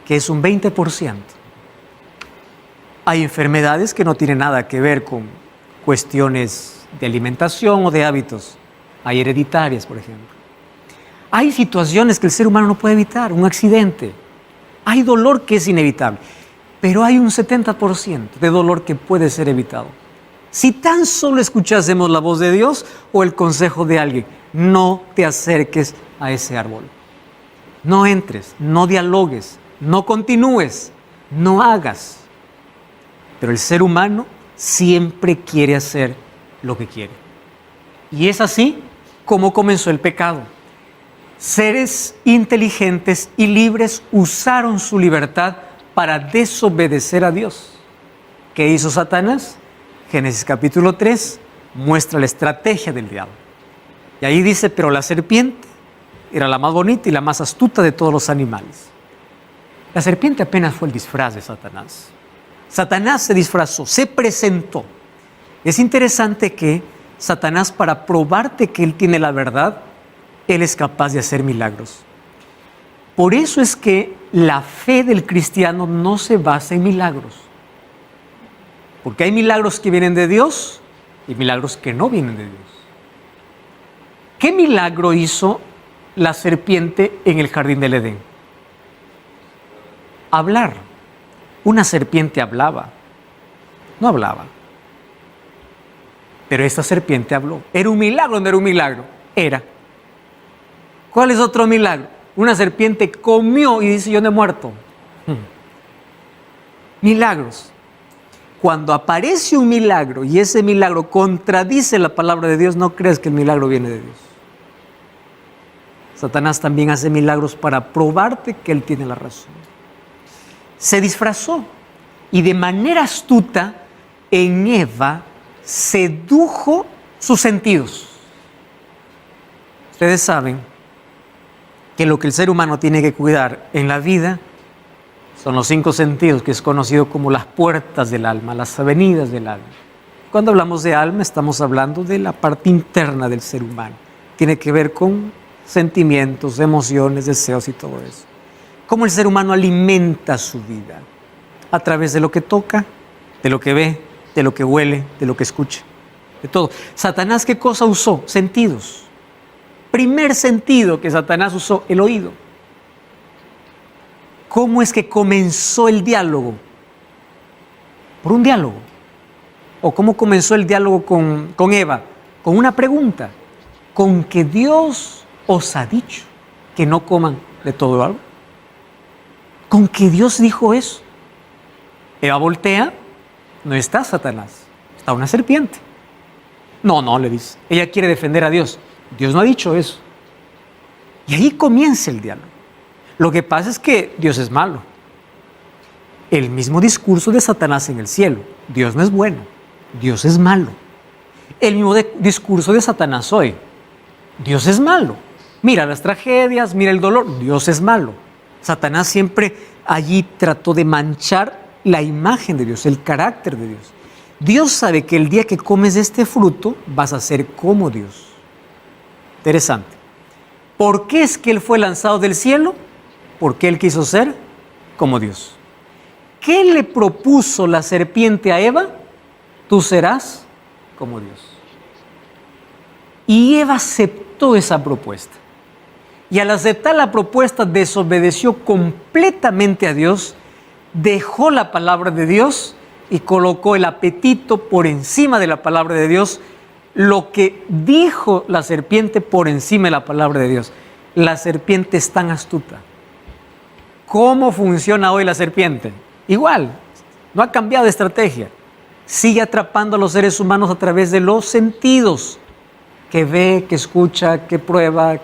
que es un 20%. Hay enfermedades que no tienen nada que ver con cuestiones de alimentación o de hábitos. Hay hereditarias, por ejemplo. Hay situaciones que el ser humano no puede evitar, un accidente. Hay dolor que es inevitable, pero hay un 70% de dolor que puede ser evitado. Si tan solo escuchásemos la voz de Dios o el consejo de alguien, no te acerques a ese árbol. No entres, no dialogues, no continúes, no hagas. Pero el ser humano siempre quiere hacer lo que quiere. Y es así como comenzó el pecado. Seres inteligentes y libres usaron su libertad para desobedecer a Dios. ¿Qué hizo Satanás? Génesis capítulo 3 muestra la estrategia del diablo. Y ahí dice, pero la serpiente era la más bonita y la más astuta de todos los animales. La serpiente apenas fue el disfraz de Satanás. Satanás se disfrazó, se presentó. Es interesante que Satanás, para probarte que él tiene la verdad, él es capaz de hacer milagros. Por eso es que la fe del cristiano no se basa en milagros. Porque hay milagros que vienen de Dios y milagros que no vienen de Dios. ¿Qué milagro hizo la serpiente en el jardín del Edén? Hablar. Una serpiente hablaba. No hablaba. Pero esta serpiente habló. ¿Era un milagro o no era un milagro? Era. ¿Cuál es otro milagro? Una serpiente comió y dice, yo no he muerto. Milagros. Cuando aparece un milagro y ese milagro contradice la palabra de Dios, no creas que el milagro viene de Dios. Satanás también hace milagros para probarte que él tiene la razón. Se disfrazó y de manera astuta en Eva sedujo sus sentidos. Ustedes saben que lo que el ser humano tiene que cuidar en la vida son los 5 sentidos, que es conocido como las puertas del alma, las avenidas del alma. Cuando hablamos de alma, estamos hablando de la parte interna del ser humano. Tiene que ver con sentimientos, emociones, deseos y todo eso. Cómo el ser humano alimenta su vida a través de lo que toca, de lo que ve, de lo que huele, de lo que escucha, de todo. Satanás, ¿qué cosa usó? Sentidos. Primer sentido que Satanás usó, el oído. ¿Cómo es que comenzó el diálogo? Por un diálogo. ¿O cómo comenzó el diálogo con Eva? Con una pregunta. ¿Con que Dios os ha dicho que no coman de todo árbol? ¿Con que Dios dijo eso? Eva voltea, no está Satanás, está una serpiente. No, le dice. Ella quiere defender a Dios. Dios no ha dicho eso. Y ahí comienza el diálogo. Lo que pasa es que Dios es malo. El mismo discurso de Satanás en el cielo. Dios no es bueno. Dios es malo. El mismo discurso de Satanás hoy. Dios es malo. Mira las tragedias, mira el dolor. Dios es malo. Satanás siempre allí trató de manchar la imagen de Dios, el carácter de Dios. Dios sabe que el día que comes de este fruto vas a ser como Dios. Interesante. ¿Por qué es que Él fue lanzado del cielo? Porque Él quiso ser como Dios. ¿Qué le propuso la serpiente a Eva? Tú serás como Dios. Y Eva aceptó esa propuesta. Y al aceptar la propuesta desobedeció completamente a Dios, dejó la palabra de Dios y colocó el apetito por encima de la palabra de Dios, lo que dijo la serpiente por encima de la palabra de Dios. La serpiente es tan astuta. ¿Cómo funciona hoy la serpiente? Igual, no ha cambiado de estrategia. Sigue atrapando a los seres humanos a través de los sentidos, que ve, que escucha, que prueba,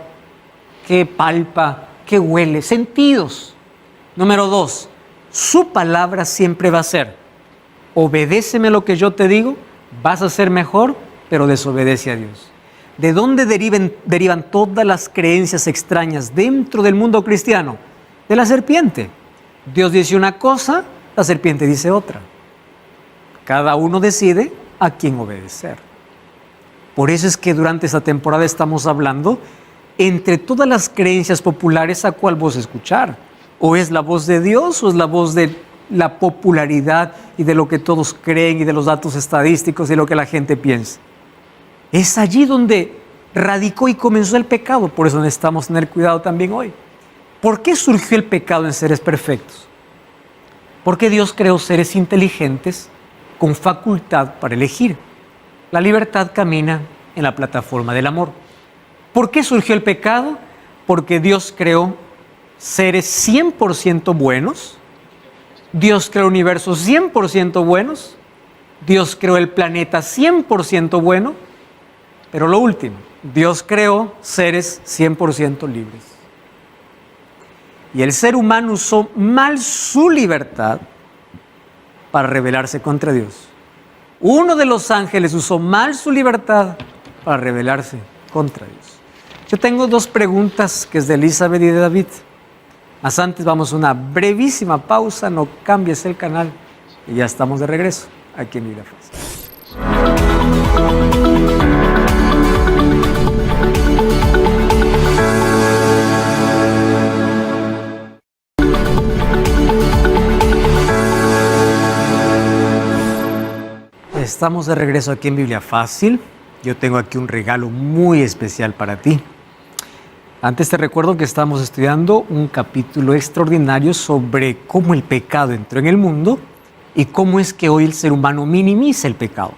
que palpa, que huele. Sentidos. Número 2, su palabra siempre va a ser: obedéceme lo que yo te digo, vas a ser mejor, pero desobedece a Dios. ¿De dónde derivan todas las creencias extrañas dentro del mundo cristiano? De la serpiente. Dios dice una cosa, la serpiente dice otra. Cada uno decide a quién obedecer. Por eso es que durante esta temporada estamos hablando entre todas las creencias populares a cuál voz escuchar. O es la voz de Dios o es la voz de la popularidad y de lo que todos creen y de los datos estadísticos y de lo que la gente piensa. Es allí donde radicó y comenzó el pecado. Por eso necesitamos tener cuidado también hoy. ¿Por qué surgió el pecado en seres perfectos? Porque Dios creó seres inteligentes con facultad para elegir. La libertad camina en la plataforma del amor. ¿Por qué surgió el pecado? Porque Dios creó seres 100% buenos. Dios creó el universo 100% buenos. Dios creó el planeta 100% bueno. Pero lo último, Dios creó seres 100% libres. Y el ser humano usó mal su libertad para rebelarse contra Dios. Uno de los ángeles usó mal su libertad para rebelarse contra Dios. Yo tengo 2 preguntas que es de Elizabeth y de David. Más antes vamos a una brevísima pausa, no cambies el canal y ya estamos de regreso aquí en Biblia Fácil. Estamos de regreso aquí en Biblia Fácil. Yo tengo aquí un regalo muy especial para ti. Antes te recuerdo que estamos estudiando un capítulo extraordinario sobre cómo el pecado entró en el mundo y cómo es que hoy el ser humano minimiza el pecado.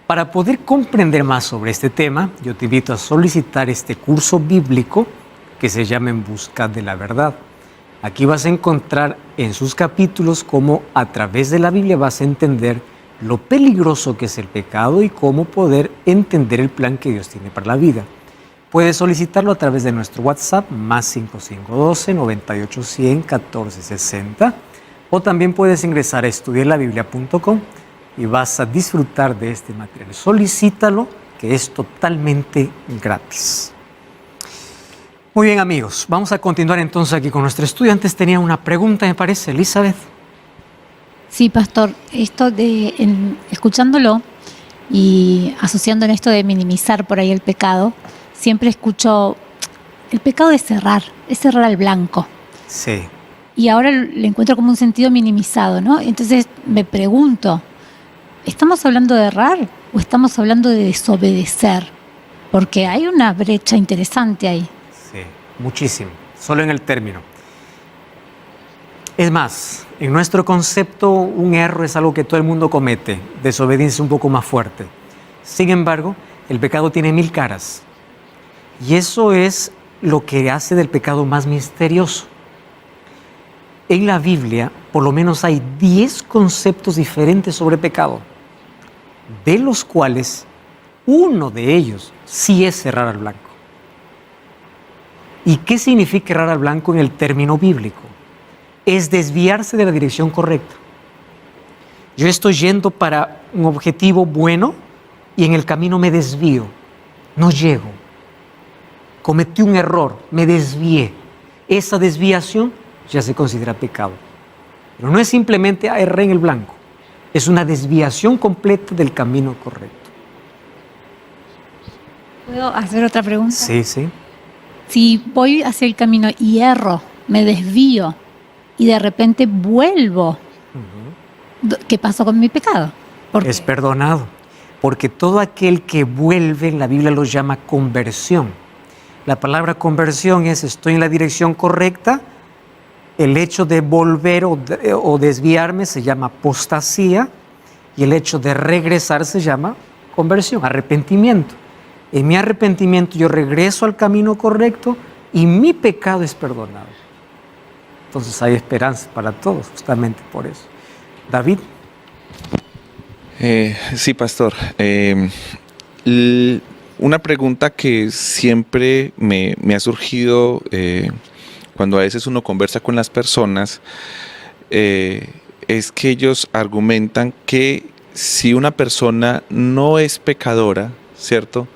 Para poder comprender más sobre este tema, yo te invito a solicitar este curso bíblico que se llama En Busca de la Verdad. Aquí vas a encontrar en sus capítulos cómo a través de la Biblia vas a entender lo peligroso que es el pecado y cómo poder entender el plan que Dios tiene para la vida. Puedes solicitarlo a través de nuestro WhatsApp más 5512-9810-1460 o también puedes ingresar a estudiarlabiblia.com y vas a disfrutar de este material. Solicítalo, que es totalmente gratis. Muy bien, amigos, vamos a continuar entonces aquí con nuestro estudio. Antes tenía una pregunta, me parece, Elizabeth. Sí, pastor, escuchándolo y asociando en esto de minimizar por ahí el pecado, siempre escucho, el pecado es errar al blanco. Sí. Y ahora le encuentro como un sentido minimizado, ¿no? Entonces me pregunto, ¿estamos hablando de errar o estamos hablando de desobedecer? Porque hay una brecha interesante ahí. Sí, muchísimo, solo en el término. Es más, en nuestro concepto, un error es algo que todo el mundo comete, desobediencia un poco más fuerte. Sin embargo, el pecado tiene 1000 caras. Y eso es lo que hace del pecado más misterioso. En la Biblia, por lo menos hay 10 conceptos diferentes sobre pecado, de los cuales Uno de ellos sí es errar al blanco. ¿Y qué significa errar al blanco en el término bíblico? Es desviarse de la dirección correcta. Yo estoy yendo para un objetivo bueno y en el camino me desvío, no llego. Cometí un error, me desvié. Esa desviación ya se considera pecado. Pero no es simplemente erré en el blanco, es una desviación completa del camino correcto. ¿Puedo hacer otra pregunta? Sí, sí. Si voy hacia el camino y erro, me desvío y de repente vuelvo, ¿qué pasó con mi pecado? ¿Por Es qué? perdonado, porque todo aquel que vuelve, la Biblia lo llama conversión. La palabra conversión es estoy en la dirección correcta, el hecho de volver o desviarme se llama apostasía y el hecho de regresar se llama conversión, arrepentimiento. En mi arrepentimiento yo regreso al camino correcto y mi pecado es perdonado. Entonces hay esperanza para todos, justamente por eso. David. Sí, pastor. Una pregunta que siempre me ha surgido cuando a veces uno conversa con las personas es que ellos argumentan que si una persona no es pecadora, ¿cierto?,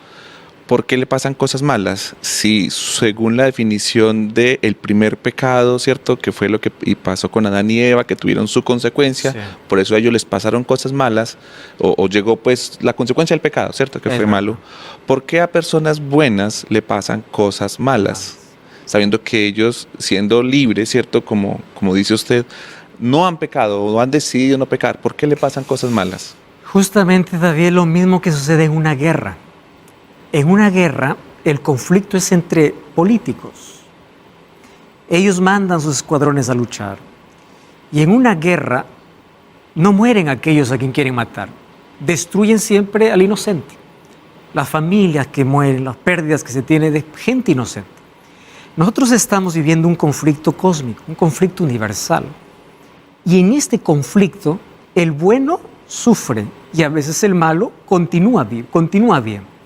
¿por qué le pasan cosas malas? Si según la definición del primer pecado, ¿cierto?, que fue lo que pasó con Adán y Eva, que tuvieron su consecuencia, sí, por eso a ellos les pasaron cosas malas, o llegó pues la consecuencia del pecado, ¿cierto?, que fue malo. ¿Por qué a personas buenas le pasan cosas malas? Sabiendo que ellos, siendo libres, ¿cierto?, como dice usted, no han pecado o han decidido no pecar, ¿por qué le pasan cosas malas? Justamente, David, lo mismo que sucede en una guerra. En una guerra, el conflicto es entre políticos. Ellos mandan sus escuadrones a luchar. Y en una guerra no mueren aquellos a quien quieren matar. Destruyen siempre al inocente. Las familias que mueren, las pérdidas que se tienen de gente inocente. Nosotros estamos viviendo un conflicto cósmico, un conflicto universal. Y en este conflicto, el bueno sufre y a veces el malo continúa bien.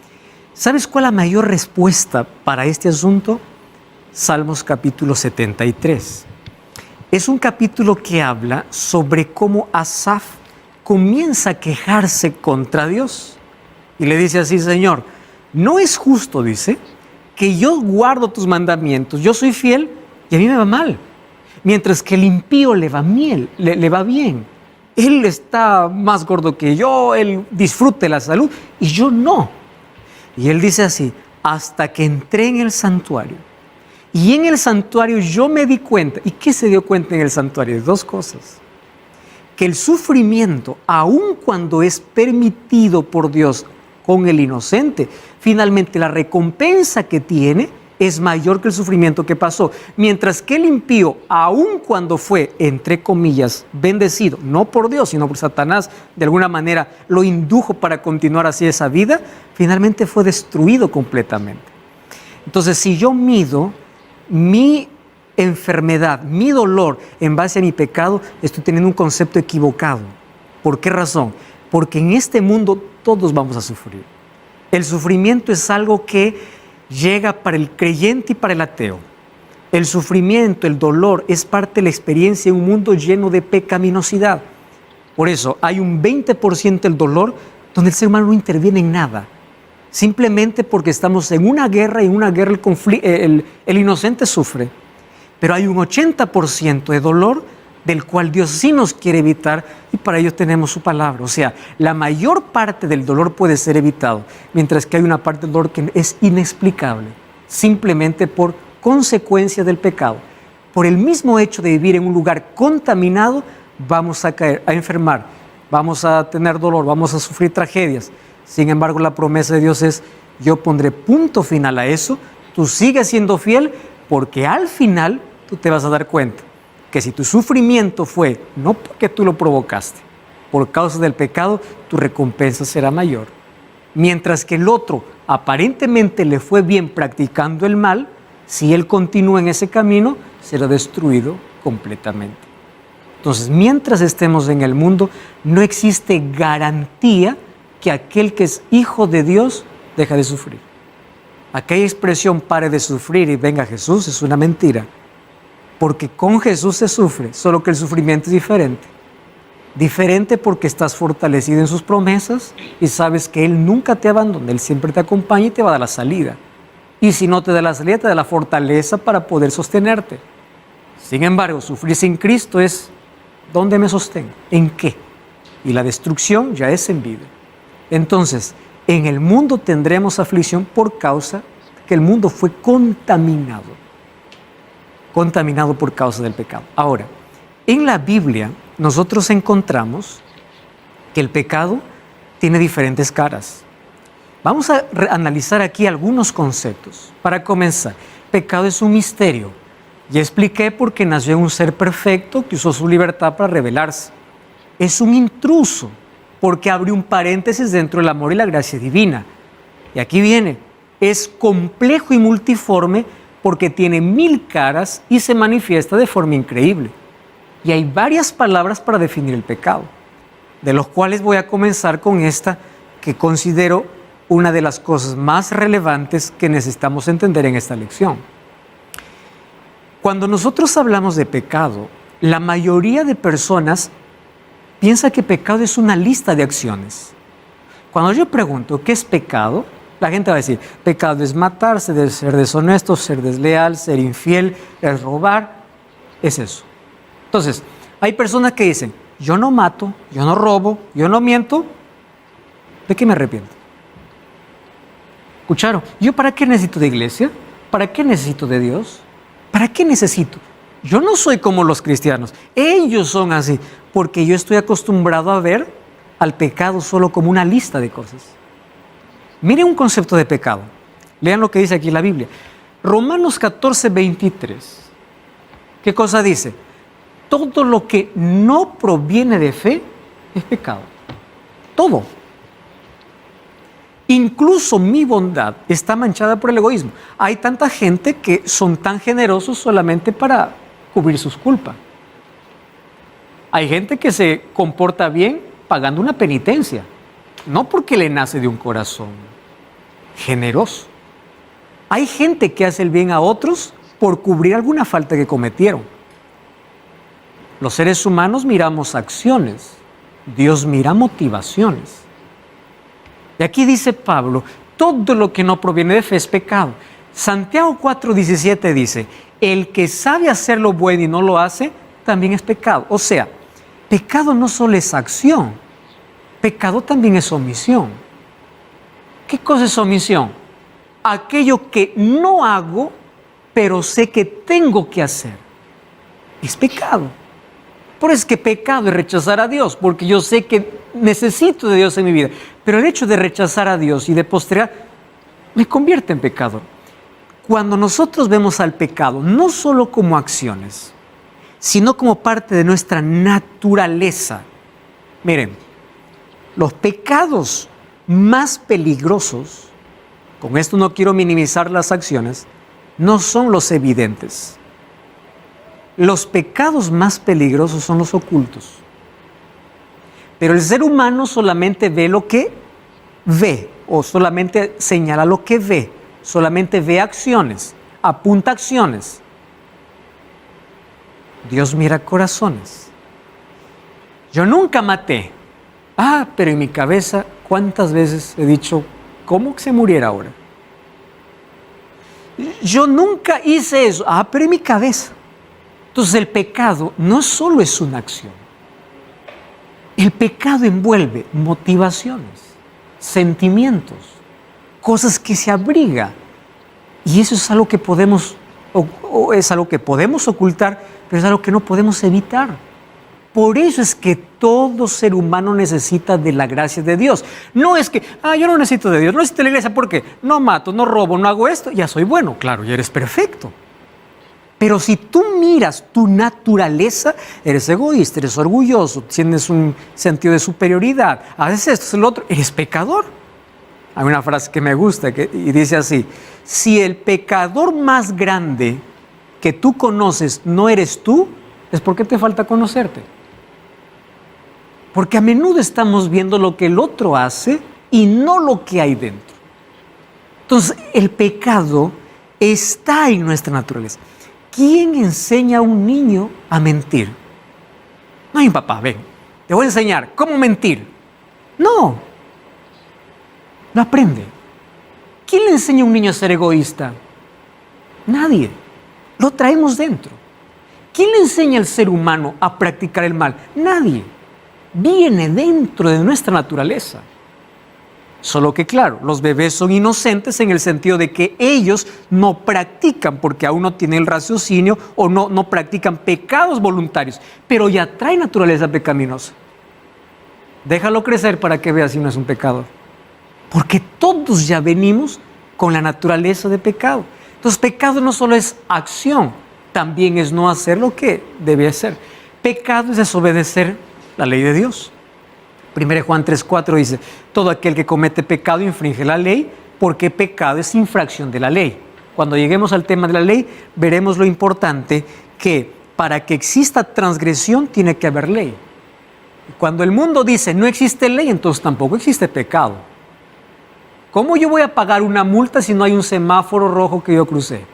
¿Sabes cuál es la mayor respuesta para este asunto? Salmos capítulo 73. Es un capítulo que habla sobre cómo Asaf comienza a quejarse contra Dios. Y le dice así: Señor, no es justo, dice, que yo guardo tus mandamientos, yo soy fiel y a mí me va mal. Mientras que el impío le va bien. Él está más gordo que yo, él disfruta de la salud y yo no. Y él dice así: hasta que entré en el santuario. Y en el santuario yo me di cuenta. ¿Y qué se dio cuenta en el santuario? Dos cosas. Que el sufrimiento, aun cuando es permitido por Dios con el inocente, finalmente la recompensa que tiene es mayor que el sufrimiento que pasó. Mientras que el impío, aun cuando fue, entre comillas, bendecido, no por Dios, sino por Satanás, de alguna manera lo indujo para continuar así esa vida, finalmente fue destruido completamente. Entonces, si yo mido mi enfermedad, mi dolor en base a mi pecado, estoy teniendo un concepto equivocado. ¿Por qué razón? Porque en este mundo todos vamos a sufrir. El sufrimiento es algo que llega para el creyente y para el ateo. El sufrimiento, el dolor es parte de la experiencia en un mundo lleno de pecaminosidad. Por eso hay un 20% del dolor donde el ser humano no interviene en nada. Simplemente porque estamos en una guerra y en una guerra el inocente sufre. Pero hay un 80% de dolor del cual Dios sí nos quiere evitar y para ello tenemos su palabra. O sea, la mayor parte del dolor puede ser evitado, mientras que hay una parte del dolor que es inexplicable, simplemente por consecuencia del pecado. Por el mismo hecho de vivir en un lugar contaminado, vamos a caer, a enfermar, vamos a tener dolor, vamos a sufrir tragedias. Sin embargo, la promesa de Dios es: yo pondré punto final a eso, tú sigues siendo fiel, porque al final tú te vas a dar cuenta que si tu sufrimiento fue no porque tú lo provocaste, por causa del pecado, tu recompensa será mayor. Mientras que el otro aparentemente le fue bien practicando el mal, si él continúa en ese camino, será destruido completamente. Entonces, mientras estemos en el mundo, no existe garantía que aquel que es hijo de Dios deja de sufrir. Aquella expresión pare de sufrir y venga Jesús es una mentira, porque con Jesús se sufre, solo que el sufrimiento es diferente. Diferente porque estás fortalecido en sus promesas y sabes que Él nunca te abandona, Él siempre te acompaña y te va a dar la salida. Y si no te da la salida, te da la fortaleza para poder sostenerte. Sin embargo, sufrir sin Cristo es, ¿dónde me sostengo? ¿En qué? Y la destrucción ya es en vida. Entonces, en el mundo tendremos aflicción por causa que el mundo fue contaminado por causa del pecado. Ahora, en la Biblia nosotros encontramos que el pecado tiene diferentes caras. Vamos a analizar aquí algunos conceptos. Para comenzar, pecado es un misterio. Ya expliqué por qué nació un ser perfecto que usó su libertad para rebelarse. Es un intruso porque abrió un paréntesis dentro del amor y la gracia divina. Y aquí viene, es complejo y multiforme porque tiene 1000 caras y se manifiesta de forma increíble. Y hay varias palabras para definir el pecado, de los cuales voy a comenzar con esta que considero una de las cosas más relevantes que necesitamos entender en esta lección. Cuando nosotros hablamos de pecado, la mayoría de personas piensa que pecado es una lista de acciones. Cuando yo pregunto ¿qué es pecado?, la gente va a decir, pecado es matar, ser deshonesto, ser desleal, ser infiel, es robar, es eso. Entonces, hay personas que dicen, yo no mato, yo no robo, yo no miento, ¿de qué me arrepiento? ¿Escucharon? ¿Yo para qué necesito de iglesia? ¿Para qué necesito de Dios? ¿Para qué necesito? Yo no soy como los cristianos, ellos son así, porque yo estoy acostumbrado a ver al pecado solo como una lista de cosas. Miren un concepto de pecado, lean lo que dice aquí la Biblia. Romanos 14, 23. ¿Qué cosa dice? Todo lo que no proviene de fe es pecado. Todo. Incluso mi bondad está manchada por el egoísmo. Hay tanta gente que son tan generosos solamente para cubrir sus culpas. Hay gente que se comporta bien pagando una penitencia, no porque le nace de un corazón generoso. Hay gente que hace el bien a otros por cubrir alguna falta que cometieron. Los seres humanos miramos acciones, Dios mira motivaciones. Y aquí dice Pablo, todo lo que no proviene de fe es pecado. Santiago 4:17 dice, el que sabe hacer lo bueno y no lo hace, también es pecado. O sea, pecado no solo es acción, pecado también es omisión. ¿Qué cosa es omisión? Aquello que no hago, pero sé que tengo que hacer. Es pecado. Por eso es que pecado es rechazar a Dios, porque yo sé que necesito de Dios en mi vida. Pero el hecho de rechazar a Dios y de postergar, me convierte en pecador. Cuando nosotros vemos al pecado, no solo como acciones, sino como parte de nuestra naturaleza. Miren, los pecados más peligrosos, con esto no quiero minimizar las acciones, no son los evidentes. Los pecados más peligrosos son los ocultos. Pero el ser humano solamente ve lo que ve, o solamente señala lo que ve, solamente ve acciones, apunta acciones. Dios mira corazones. Yo nunca maté. Pero en mi cabeza, ¿cuántas veces he dicho, cómo que se muriera ahora? Yo nunca hice eso. Pero en mi cabeza. Entonces el pecado no solo es una acción. El pecado envuelve motivaciones, sentimientos, cosas que se abriga. Y eso es algo que podemos, es algo que podemos ocultar, pero es algo que no podemos evitar. Por eso es que todo ser humano necesita de la gracia de Dios. No es que, yo no necesito de Dios, no necesito de la iglesia porque no mato, no robo, no hago esto, ya soy bueno. Claro, ya eres perfecto. Pero si tú miras tu naturaleza, eres egoísta, eres orgulloso, tienes un sentido de superioridad, haces esto, haces lo otro, eres pecador. Hay una frase que me gusta y dice así, si el pecador más grande que tú conoces no eres tú, es porque te falta conocerte. Porque a menudo estamos viendo lo que el otro hace y no lo que hay dentro. Entonces, el pecado está en nuestra naturaleza. ¿Quién enseña a un niño a mentir? No hay un papá, ven, te voy a enseñar cómo mentir. No, lo aprende. ¿Quién le enseña a un niño a ser egoísta? Nadie. Lo traemos dentro. ¿Quién le enseña al ser humano a practicar el mal? Nadie. Viene dentro de nuestra naturaleza. Solo que claro, los bebés son inocentes en el sentido de que ellos no practican porque aún no tienen el raciocinio o no practican pecados voluntarios, pero ya trae naturaleza pecaminosa. Déjalo crecer para que veas si no es un pecador. Porque todos ya venimos con la naturaleza de pecado. Entonces, pecado no solo es acción, también es no hacer lo que debe hacer. Pecado es desobedecer la ley de Dios. 1 Juan 3:4 dice, todo aquel que comete pecado infringe la ley, porque pecado es infracción de la ley. Cuando lleguemos al tema de la ley, veremos lo importante que para que exista transgresión tiene que haber ley. Cuando el mundo dice no existe ley, entonces tampoco existe pecado. ¿Cómo yo voy a pagar una multa si no hay un semáforo rojo que yo crucé?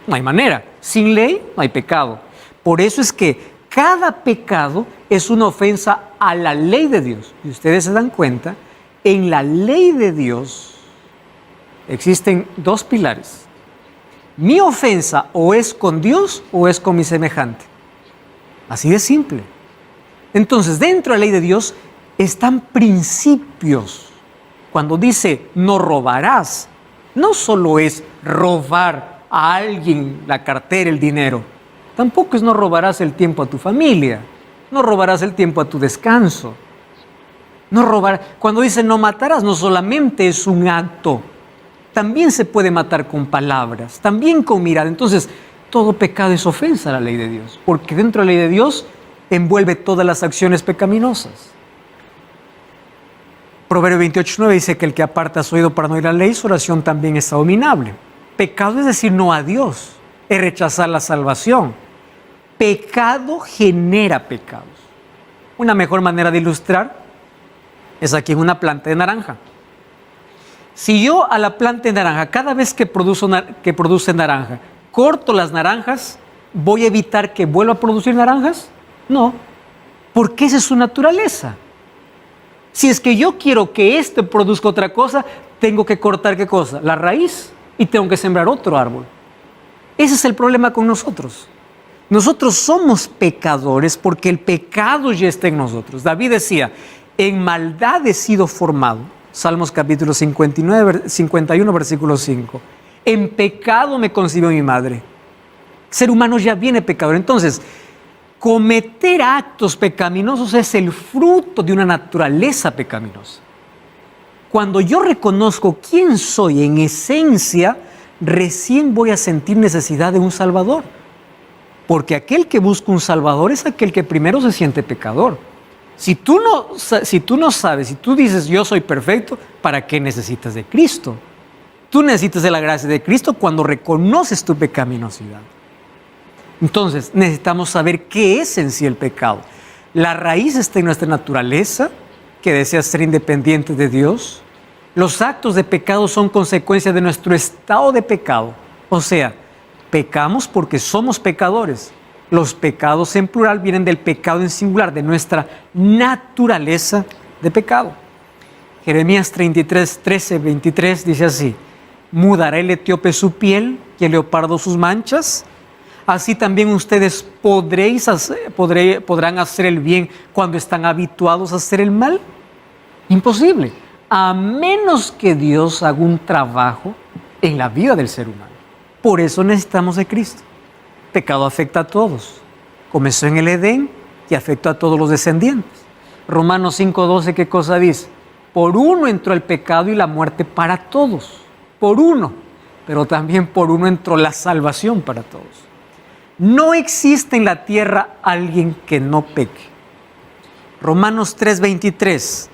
No hay manera. Sin ley no hay pecado. Por eso es que cada pecado es una ofensa a la ley de Dios. Y ustedes se dan cuenta, en la ley de Dios existen dos pilares. Mi ofensa o es con Dios o es con mi semejante. Así de simple. Entonces, dentro de la ley de Dios están principios. Cuando dice no robarás, no solo es robar a alguien la cartera, el dinero. Tampoco es no robarás el tiempo a tu familia, no robarás el tiempo a tu descanso. No robar. Cuando dice no matarás, no solamente es un acto, también se puede matar con palabras, también con mirada. Entonces, todo pecado es ofensa a la ley de Dios, porque dentro de la ley de Dios envuelve todas las acciones pecaminosas. Proverbio 28:9 dice que el que aparta su oído para no oír la ley, su oración también es abominable. Pecado es decir no a Dios, es rechazar la salvación. Pecado genera pecados. Una mejor manera de ilustrar es aquí en una planta de naranja. Si yo a la planta de naranja, cada vez que produce naranja, corto las naranjas, ¿voy a evitar que vuelva a producir naranjas? No, porque esa es su naturaleza. Si es que yo quiero que este produzca otra cosa, tengo que cortar ¿qué cosa? La raíz y tengo que sembrar otro árbol. Ese es el problema con nosotros. Nosotros somos pecadores porque el pecado ya está en nosotros. David decía, en maldad he sido formado. Salmos capítulo 51, versículo 5. En pecado me concibió mi madre. El ser humano ya viene pecador. Entonces, cometer actos pecaminosos es el fruto de una naturaleza pecaminosa. Cuando yo reconozco quién soy en esencia, recién voy a sentir necesidad de un Salvador. Porque aquel que busca un Salvador es aquel que primero se siente pecador. Si tú no sabes, si tú dices yo soy perfecto, ¿para qué necesitas de Cristo? Tú necesitas de la gracia de Cristo cuando reconoces tu pecaminosidad. Entonces, necesitamos saber qué es en sí el pecado. La raíz está en nuestra naturaleza, que desea ser independiente de Dios. Los actos de pecado son consecuencia de nuestro estado de pecado. O sea, pecamos porque somos pecadores. Los pecados en plural vienen del pecado en singular, de nuestra naturaleza de pecado. Jeremías 33, 13, 23 dice así: mudará el etíope su piel y el leopardo sus manchas. Así también ustedes podrán hacer el bien cuando están habituados a hacer el mal. Imposible, a menos que Dios haga un trabajo en la vida del ser humano. Por eso necesitamos de Cristo. Pecado afecta a todos. Comenzó en el Edén y afectó a todos los descendientes. Romanos 5:12, ¿qué cosa dice? Por uno entró el pecado y la muerte para todos. Por uno. Pero también por uno entró la salvación para todos. No existe en la tierra alguien que no peque. Romanos 3:23.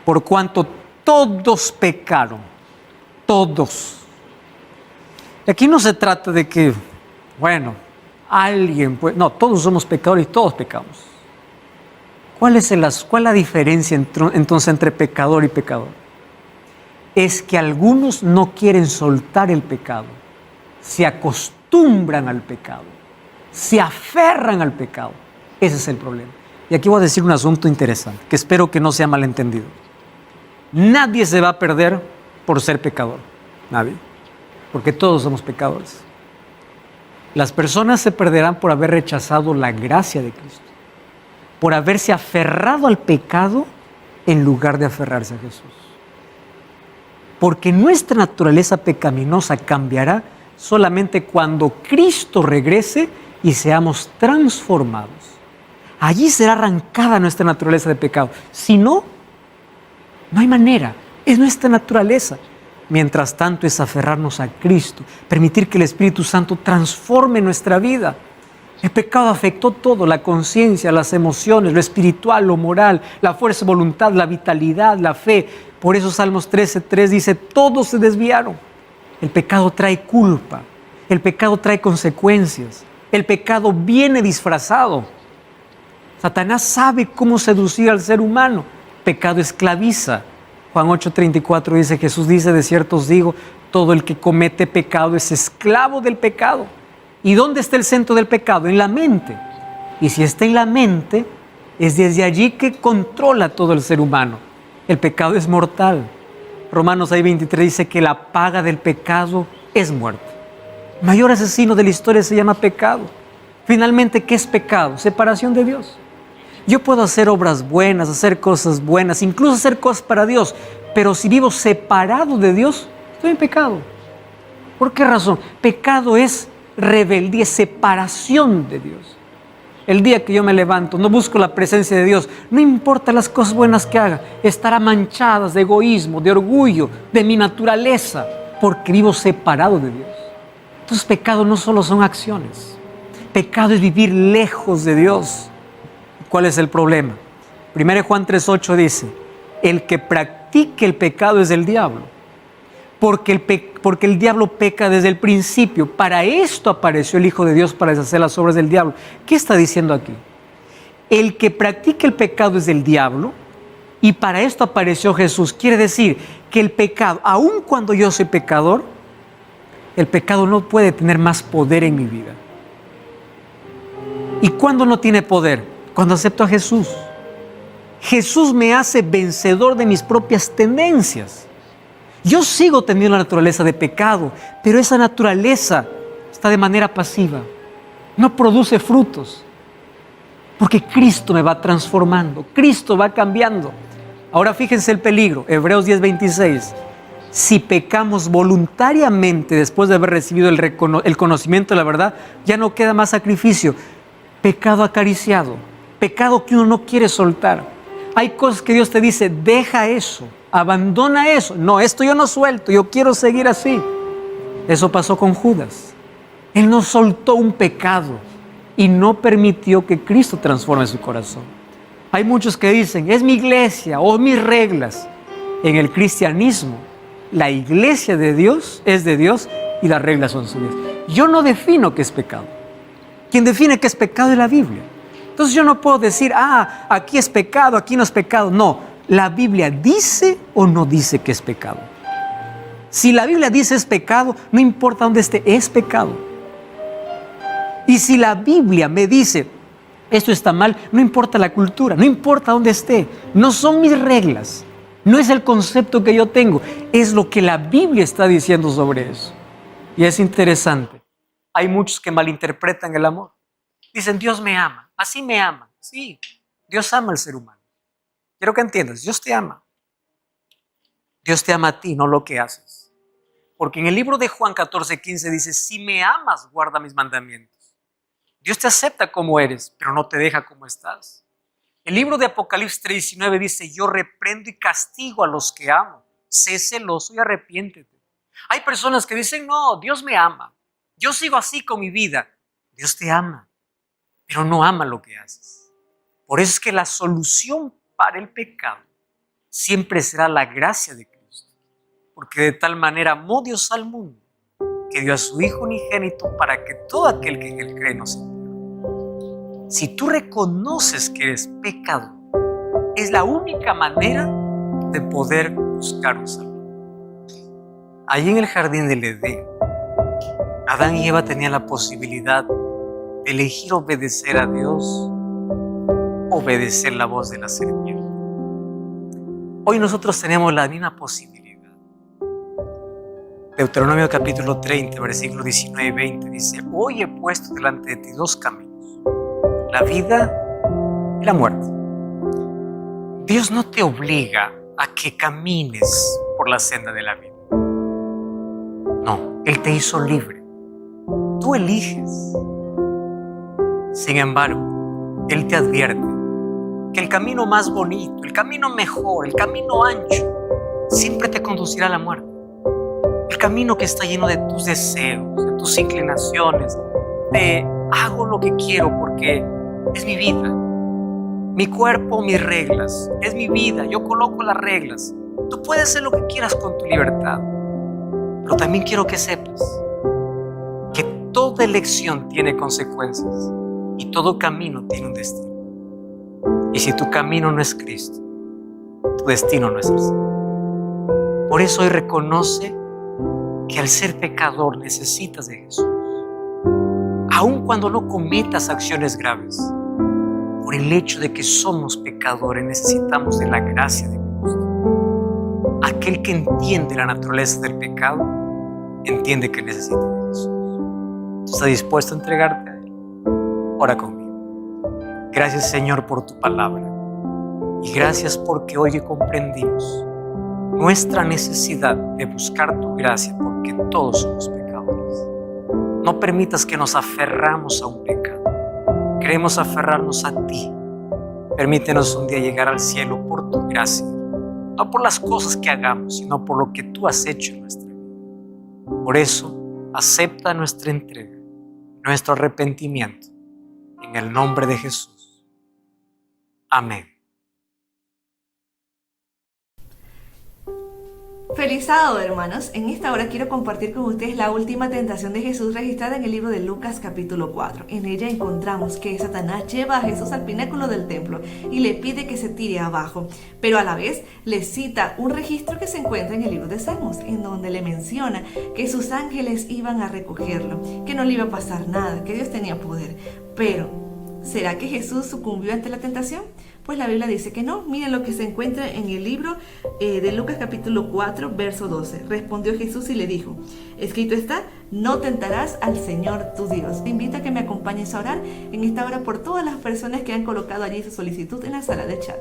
Por cuanto todos pecaron. Todos. Y aquí no se trata de que, bueno, alguien, pues, no, todos somos pecadores y todos pecamos. ¿Cuál es la diferencia entonces entre pecador y pecador? Es que algunos no quieren soltar el pecado, se acostumbran al pecado, se aferran al pecado. Ese es el problema. Y aquí voy a decir un asunto interesante, que espero que no sea malentendido. Nadie se va a perder por ser pecador, nadie, porque todos somos pecadores. Las personas se perderán por haber rechazado la gracia de Cristo, por haberse aferrado al pecado en lugar de aferrarse a Jesús. Porque nuestra naturaleza pecaminosa cambiará solamente cuando Cristo regrese y seamos transformados. Allí será arrancada nuestra naturaleza de pecado. Si no, no hay manera. Es nuestra naturaleza. Mientras tanto es aferrarnos a Cristo, permitir que el Espíritu Santo transforme nuestra vida. El pecado afectó todo, la conciencia, las emociones, lo espiritual, lo moral, la fuerza de voluntad, la vitalidad, la fe. Por eso Salmos 13:3 dice, todos se desviaron. El pecado trae culpa, el pecado trae consecuencias, el pecado viene disfrazado. Satanás sabe cómo seducir al ser humano. Pecado esclaviza. Juan 8:34 dice, Jesús dice, de cierto os digo, todo el que comete pecado es esclavo del pecado. ¿Y dónde está el centro del pecado? En la mente. Y si está en la mente, es desde allí que controla todo el ser humano. El pecado es mortal. Romanos 6:23 dice que la paga del pecado es muerte. El mayor asesino de la historia se llama pecado. Finalmente, ¿qué es pecado? Separación de Dios. Yo puedo hacer obras buenas, hacer cosas buenas, incluso hacer cosas para Dios, pero si vivo separado de Dios, estoy en pecado. ¿Por qué razón? Pecado es rebeldía, es separación de Dios. El día que yo me levanto, no busco la presencia de Dios, no importa las cosas buenas que haga, estará manchadas de egoísmo, de orgullo, de mi naturaleza, porque vivo separado de Dios. Entonces, pecado no solo son acciones, pecado es vivir lejos de Dios. ¿Cuál es el problema? 1 Juan 3:8 dice, el que practique el pecado es del diablo, porque el diablo peca desde el principio. Para esto apareció el Hijo de Dios, para deshacer las obras del diablo. ¿Qué está diciendo aquí? El que practique el pecado es del diablo, y para esto apareció Jesús. Quiere decir que el pecado, aun cuando yo soy pecador, el pecado no puede tener más poder en mi vida. ¿Y cuándo no tiene poder? Cuando acepto a Jesús. Jesús me hace vencedor de mis propias tendencias. Yo sigo teniendo la naturaleza de pecado, pero esa naturaleza está de manera pasiva. No produce frutos. Porque Cristo me va transformando, Cristo va cambiando. Ahora fíjense el peligro, Hebreos 10:26. Si pecamos voluntariamente después de haber recibido el conocimiento de la verdad, ya no queda más sacrificio. Pecado acariciado, pecado que uno no quiere soltar. Hay cosas que Dios te dice, deja eso, abandona eso. No, esto yo no suelto, yo quiero seguir así. Eso pasó con Judas. Él no soltó un pecado y no permitió que Cristo transforme su corazón. Hay muchos que dicen, es mi iglesia o mis reglas. En el cristianismo, la iglesia de Dios es de Dios y las reglas son suyas. Yo no defino qué es pecado. Quien define qué es pecado es la Biblia. Entonces yo no puedo decir, aquí es pecado, aquí no es pecado. No, la Biblia dice o no dice que es pecado. Si la Biblia dice es pecado, no importa dónde esté, es pecado. Y si la Biblia me dice, esto está mal, no importa la cultura, no importa dónde esté, no son mis reglas, no es el concepto que yo tengo, es lo que la Biblia está diciendo sobre eso. Y es interesante, hay muchos que malinterpretan el amor. Dicen, Dios me ama, así me ama. Sí, Dios ama al ser humano. Quiero que entiendas, Dios te ama. Dios te ama a ti, no lo que haces. Porque en el libro de Juan 14:15 dice, si me amas, guarda mis mandamientos. Dios te acepta como eres, pero no te deja como estás. El libro de Apocalipsis 3:19 dice, yo reprendo y castigo a los que amo. Sé celoso y arrepiéntete. Hay personas que dicen, no, Dios me ama. Yo sigo así con mi vida. Dios te ama, pero no ama lo que haces. Por eso es que la solución para el pecado siempre será la gracia de Cristo. Porque de tal manera amó Dios al mundo, que dio a su Hijo unigénito para que todo aquel que en él cree no se pierda. Si tú reconoces que eres pecador, es la única manera de poder buscar un Salvador. Allí en el jardín del Edén, Adán y Eva tenían la posibilidad de elegir obedecer a Dios, obedecer la voz de la serpiente. Hoy nosotros tenemos la misma posibilidad. Deuteronomio capítulo 30, versículos 19 y 20 dice: hoy he puesto delante de ti dos caminos, la vida y la muerte. Dios no te obliga a que camines por la senda de la vida. No, Él te hizo libre. Tú eliges. Sin embargo, Él te advierte que el camino más bonito, el camino mejor, el camino ancho, siempre te conducirá a la muerte. El camino que está lleno de tus deseos, de tus inclinaciones, de hago lo que quiero porque es mi vida. Mi cuerpo, mis reglas, es mi vida, yo coloco las reglas. Tú puedes hacer lo que quieras con tu libertad, pero también quiero que sepas que toda elección tiene consecuencias y todo camino tiene un destino. Y si tu camino no es Cristo, tu destino no es el Señor. Por eso hoy reconoce que al ser pecador necesitas de Jesús. Aun cuando no cometas acciones graves, por el hecho de que somos pecadores necesitamos de la gracia de Cristo. Aquel que entiende la naturaleza del pecado, entiende que necesita de Jesús. ¿Estás dispuesto a entregarte a Él? Ora conmigo. Gracias, Señor, por tu palabra. Y gracias porque hoy comprendimos nuestra necesidad de buscar tu gracia, porque todos somos pecadores. No permitas que nos aferramos a un pecado. Queremos aferrarnos a ti. Permítenos un día llegar al cielo por tu gracia, no por las cosas que hagamos, sino por lo que tú has hecho en nuestra vida. Por eso, acepta nuestra entrega, nuestro arrepentimiento, en el nombre de Jesús. Amén. Feliz sábado, hermanos. En esta hora quiero compartir con ustedes la última tentación de Jesús registrada en el libro de Lucas capítulo 4. En ella encontramos que Satanás lleva a Jesús al pináculo del templo y le pide que se tire abajo, pero a la vez le cita un registro que se encuentra en el libro de Salmos, en donde le menciona que sus ángeles iban a recogerlo, que no le iba a pasar nada, que Dios tenía poder. Pero, ¿será que Jesús sucumbió ante la tentación? Pues la Biblia dice que no. Miren lo que se encuentra en el libro de Lucas capítulo 4, verso 12. Respondió Jesús y le dijo: escrito está, no tentarás al Señor tu Dios. Te invito a que me acompañes a orar en esta hora por todas las personas que han colocado allí su solicitud en la sala de chat.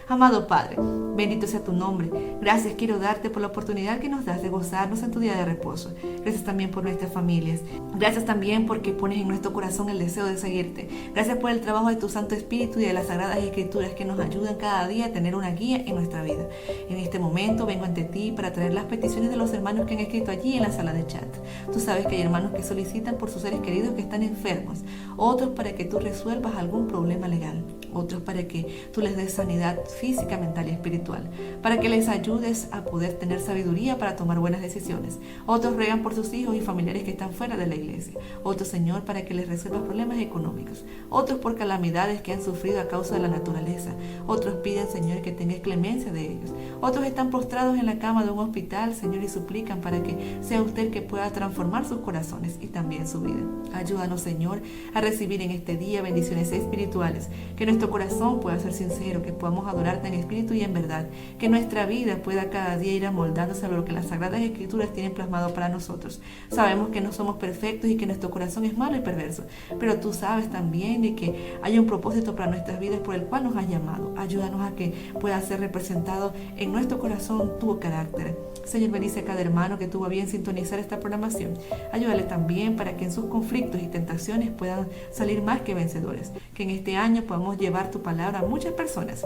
Amado Padre, bendito sea tu nombre. Gracias quiero darte por la oportunidad que nos das de gozarnos en tu día de reposo. Gracias también por nuestras familias. Gracias también porque pones en nuestro corazón el deseo de seguirte. Gracias por el trabajo de tu Santo Espíritu y de las Sagradas Escrituras que nos ayudan cada día a tener una guía en nuestra vida. En este momento vengo ante ti para traer las peticiones de los hermanos que han escrito allí en la sala de chat. Tú sabes que hay hermanos que solicitan por sus seres queridos que están enfermos, otros para que tú resuelvas algún problema legal, otros para que tú les des sanidad física, mental y espiritual, para que les ayudes a poder tener sabiduría para tomar buenas decisiones. Otros ruegan por sus hijos y familiares que están fuera de la iglesia. Otros, Señor, para que les resuelvas problemas económicos. Otros por calamidades que han sufrido a causa de la naturaleza. Otros piden, Señor, que tengas clemencia de ellos. Otros están postrados en la cama de un hospital, Señor, y suplican para que sea usted que pueda transformar sus corazones y también su vida. Ayúdanos, Señor, a recibir en este día bendiciones espirituales, que nuestro corazón pueda ser sincero, que podamos adorarte en espíritu y en verdad, que nuestra vida pueda cada día ir amoldándose a lo que las Sagradas Escrituras tienen plasmado para nosotros. Sabemos que no somos perfectos y que nuestro corazón es malo y perverso, pero tú sabes también de que hay un propósito para nuestras vidas por el cual nos has llamado. Ayúdanos a que pueda ser representado en nuestro corazón tu carácter. Señor, bendice a cada hermano que tuvo a bien sintonizar esta programación. Ayúdale también para que en sus conflictos y tentaciones puedan salir más que vencedores. Que en este año podamos llevar tu palabra a muchas personas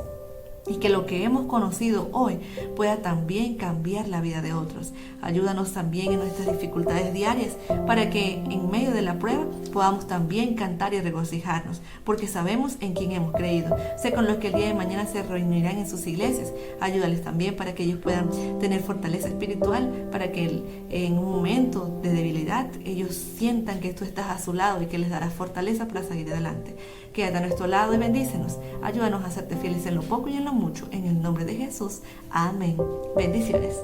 y que lo que hemos conocido hoy pueda también cambiar la vida de otros. Ayúdanos también en nuestras dificultades diarias para que en medio de la prueba podamos también cantar y regocijarnos, porque sabemos en quién hemos creído. Sé con los que el día de mañana se reunirán en sus iglesias. Ayúdales también para que ellos puedan tener fortaleza espiritual, para que en un momento de debilidad ellos sientan que tú estás a su lado y que les darás fortaleza para seguir adelante. Quédate a nuestro lado y bendícenos. Ayúdanos a serte fieles en lo poco y en lo mucho. En el nombre de Jesús. Amén. Bendiciones.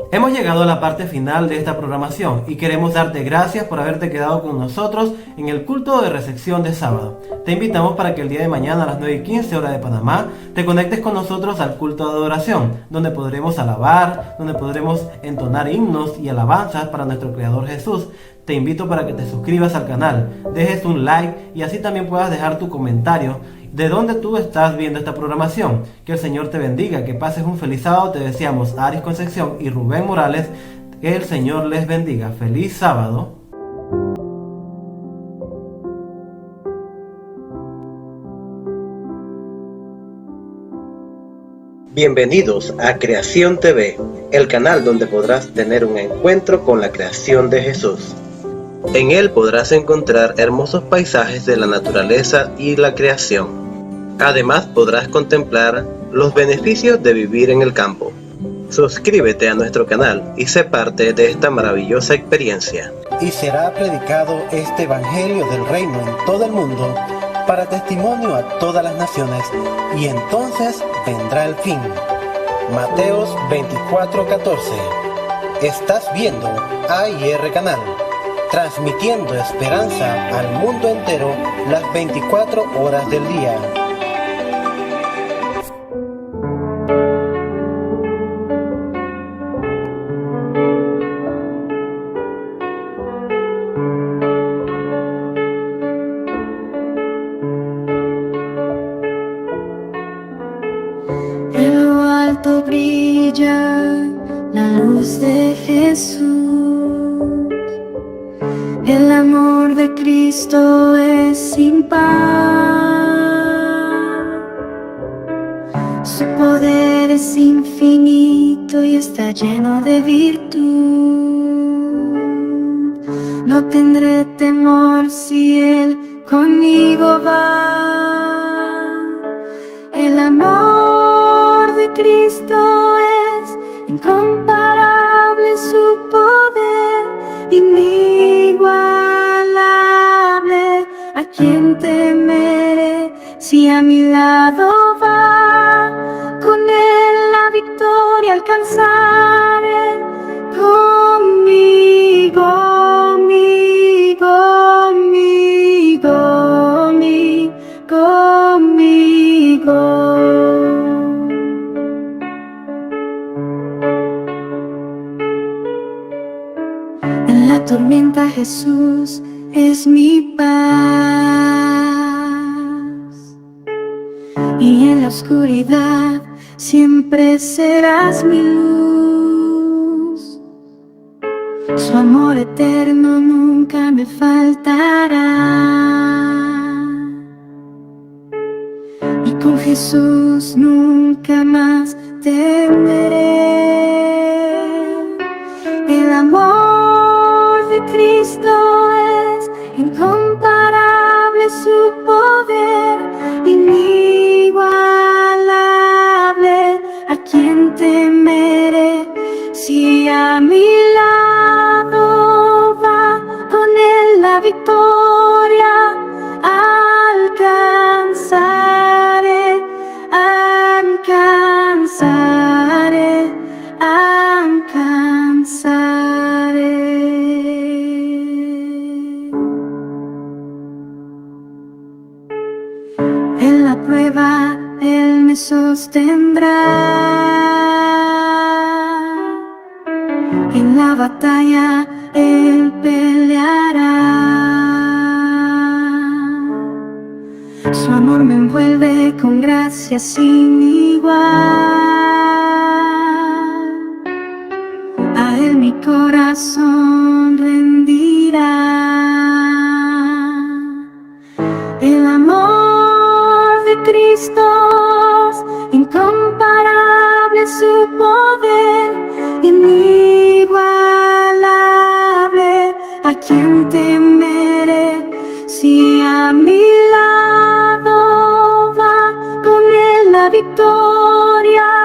Hemos llegado a la parte final de esta programación y queremos darte gracias por haberte quedado con nosotros en el culto de recepción de sábado. Te invitamos para que el día de mañana a las 9:15 hora de Panamá te conectes con nosotros al culto de adoración, donde podremos alabar, donde podremos entonar himnos y alabanzas para nuestro Creador Jesús. Te invito para que te suscribas al canal, dejes un like y así también puedas dejar tu comentario de dónde tú estás viendo esta programación. Que el Señor te bendiga, que pases un feliz sábado. Te deseamos Aris Concepción y Rubén Morales. Que el Señor les bendiga. Feliz sábado. Bienvenidos a Creación TV, el canal donde podrás tener un encuentro con la creación de Jesús. En él podrás encontrar hermosos paisajes de la naturaleza y la creación. Además podrás contemplar los beneficios de vivir en el campo. Suscríbete a nuestro canal y sé parte de esta maravillosa experiencia. Y será predicado este evangelio del reino en todo el mundo para testimonio a todas las naciones, y entonces vendrá el fin. Mateos 24:14. Estás viendo AIR Canal, transmitiendo esperanza al mundo entero las 24 horas del día. En lo alto brilla la luz de Jesús. El amor de Cristo es sin par. Su poder es infinito y está lleno de virtud. No tendré temor si Él conmigo va. El amor de Cristo es incomparable, su poder inigualable. ¿A quién temeré si a mi lado va? Con él la victoria alcanzaré. Conmigo, conmigo. En la tormenta Jesús es mi paz, y en la oscuridad siempre serás mi luz. Su amor eterno nunca me faltará, y con Jesús nunca más temeré. El amor de Cristo es incomparable, su poder inigualable. ¿A quién temeré si a mi lado va? Con él la victoria alcanzaré, alcanzaré, alcanzaré. En la prueba Él me sostendrá, en la batalla Él peleará. Su amor me envuelve con gracia sin igual. A Él mi corazón rendirá. El amor de Cristo es incomparable, su poder inigualable. ¿A quién temeré si a mi lado va? Con él la victoria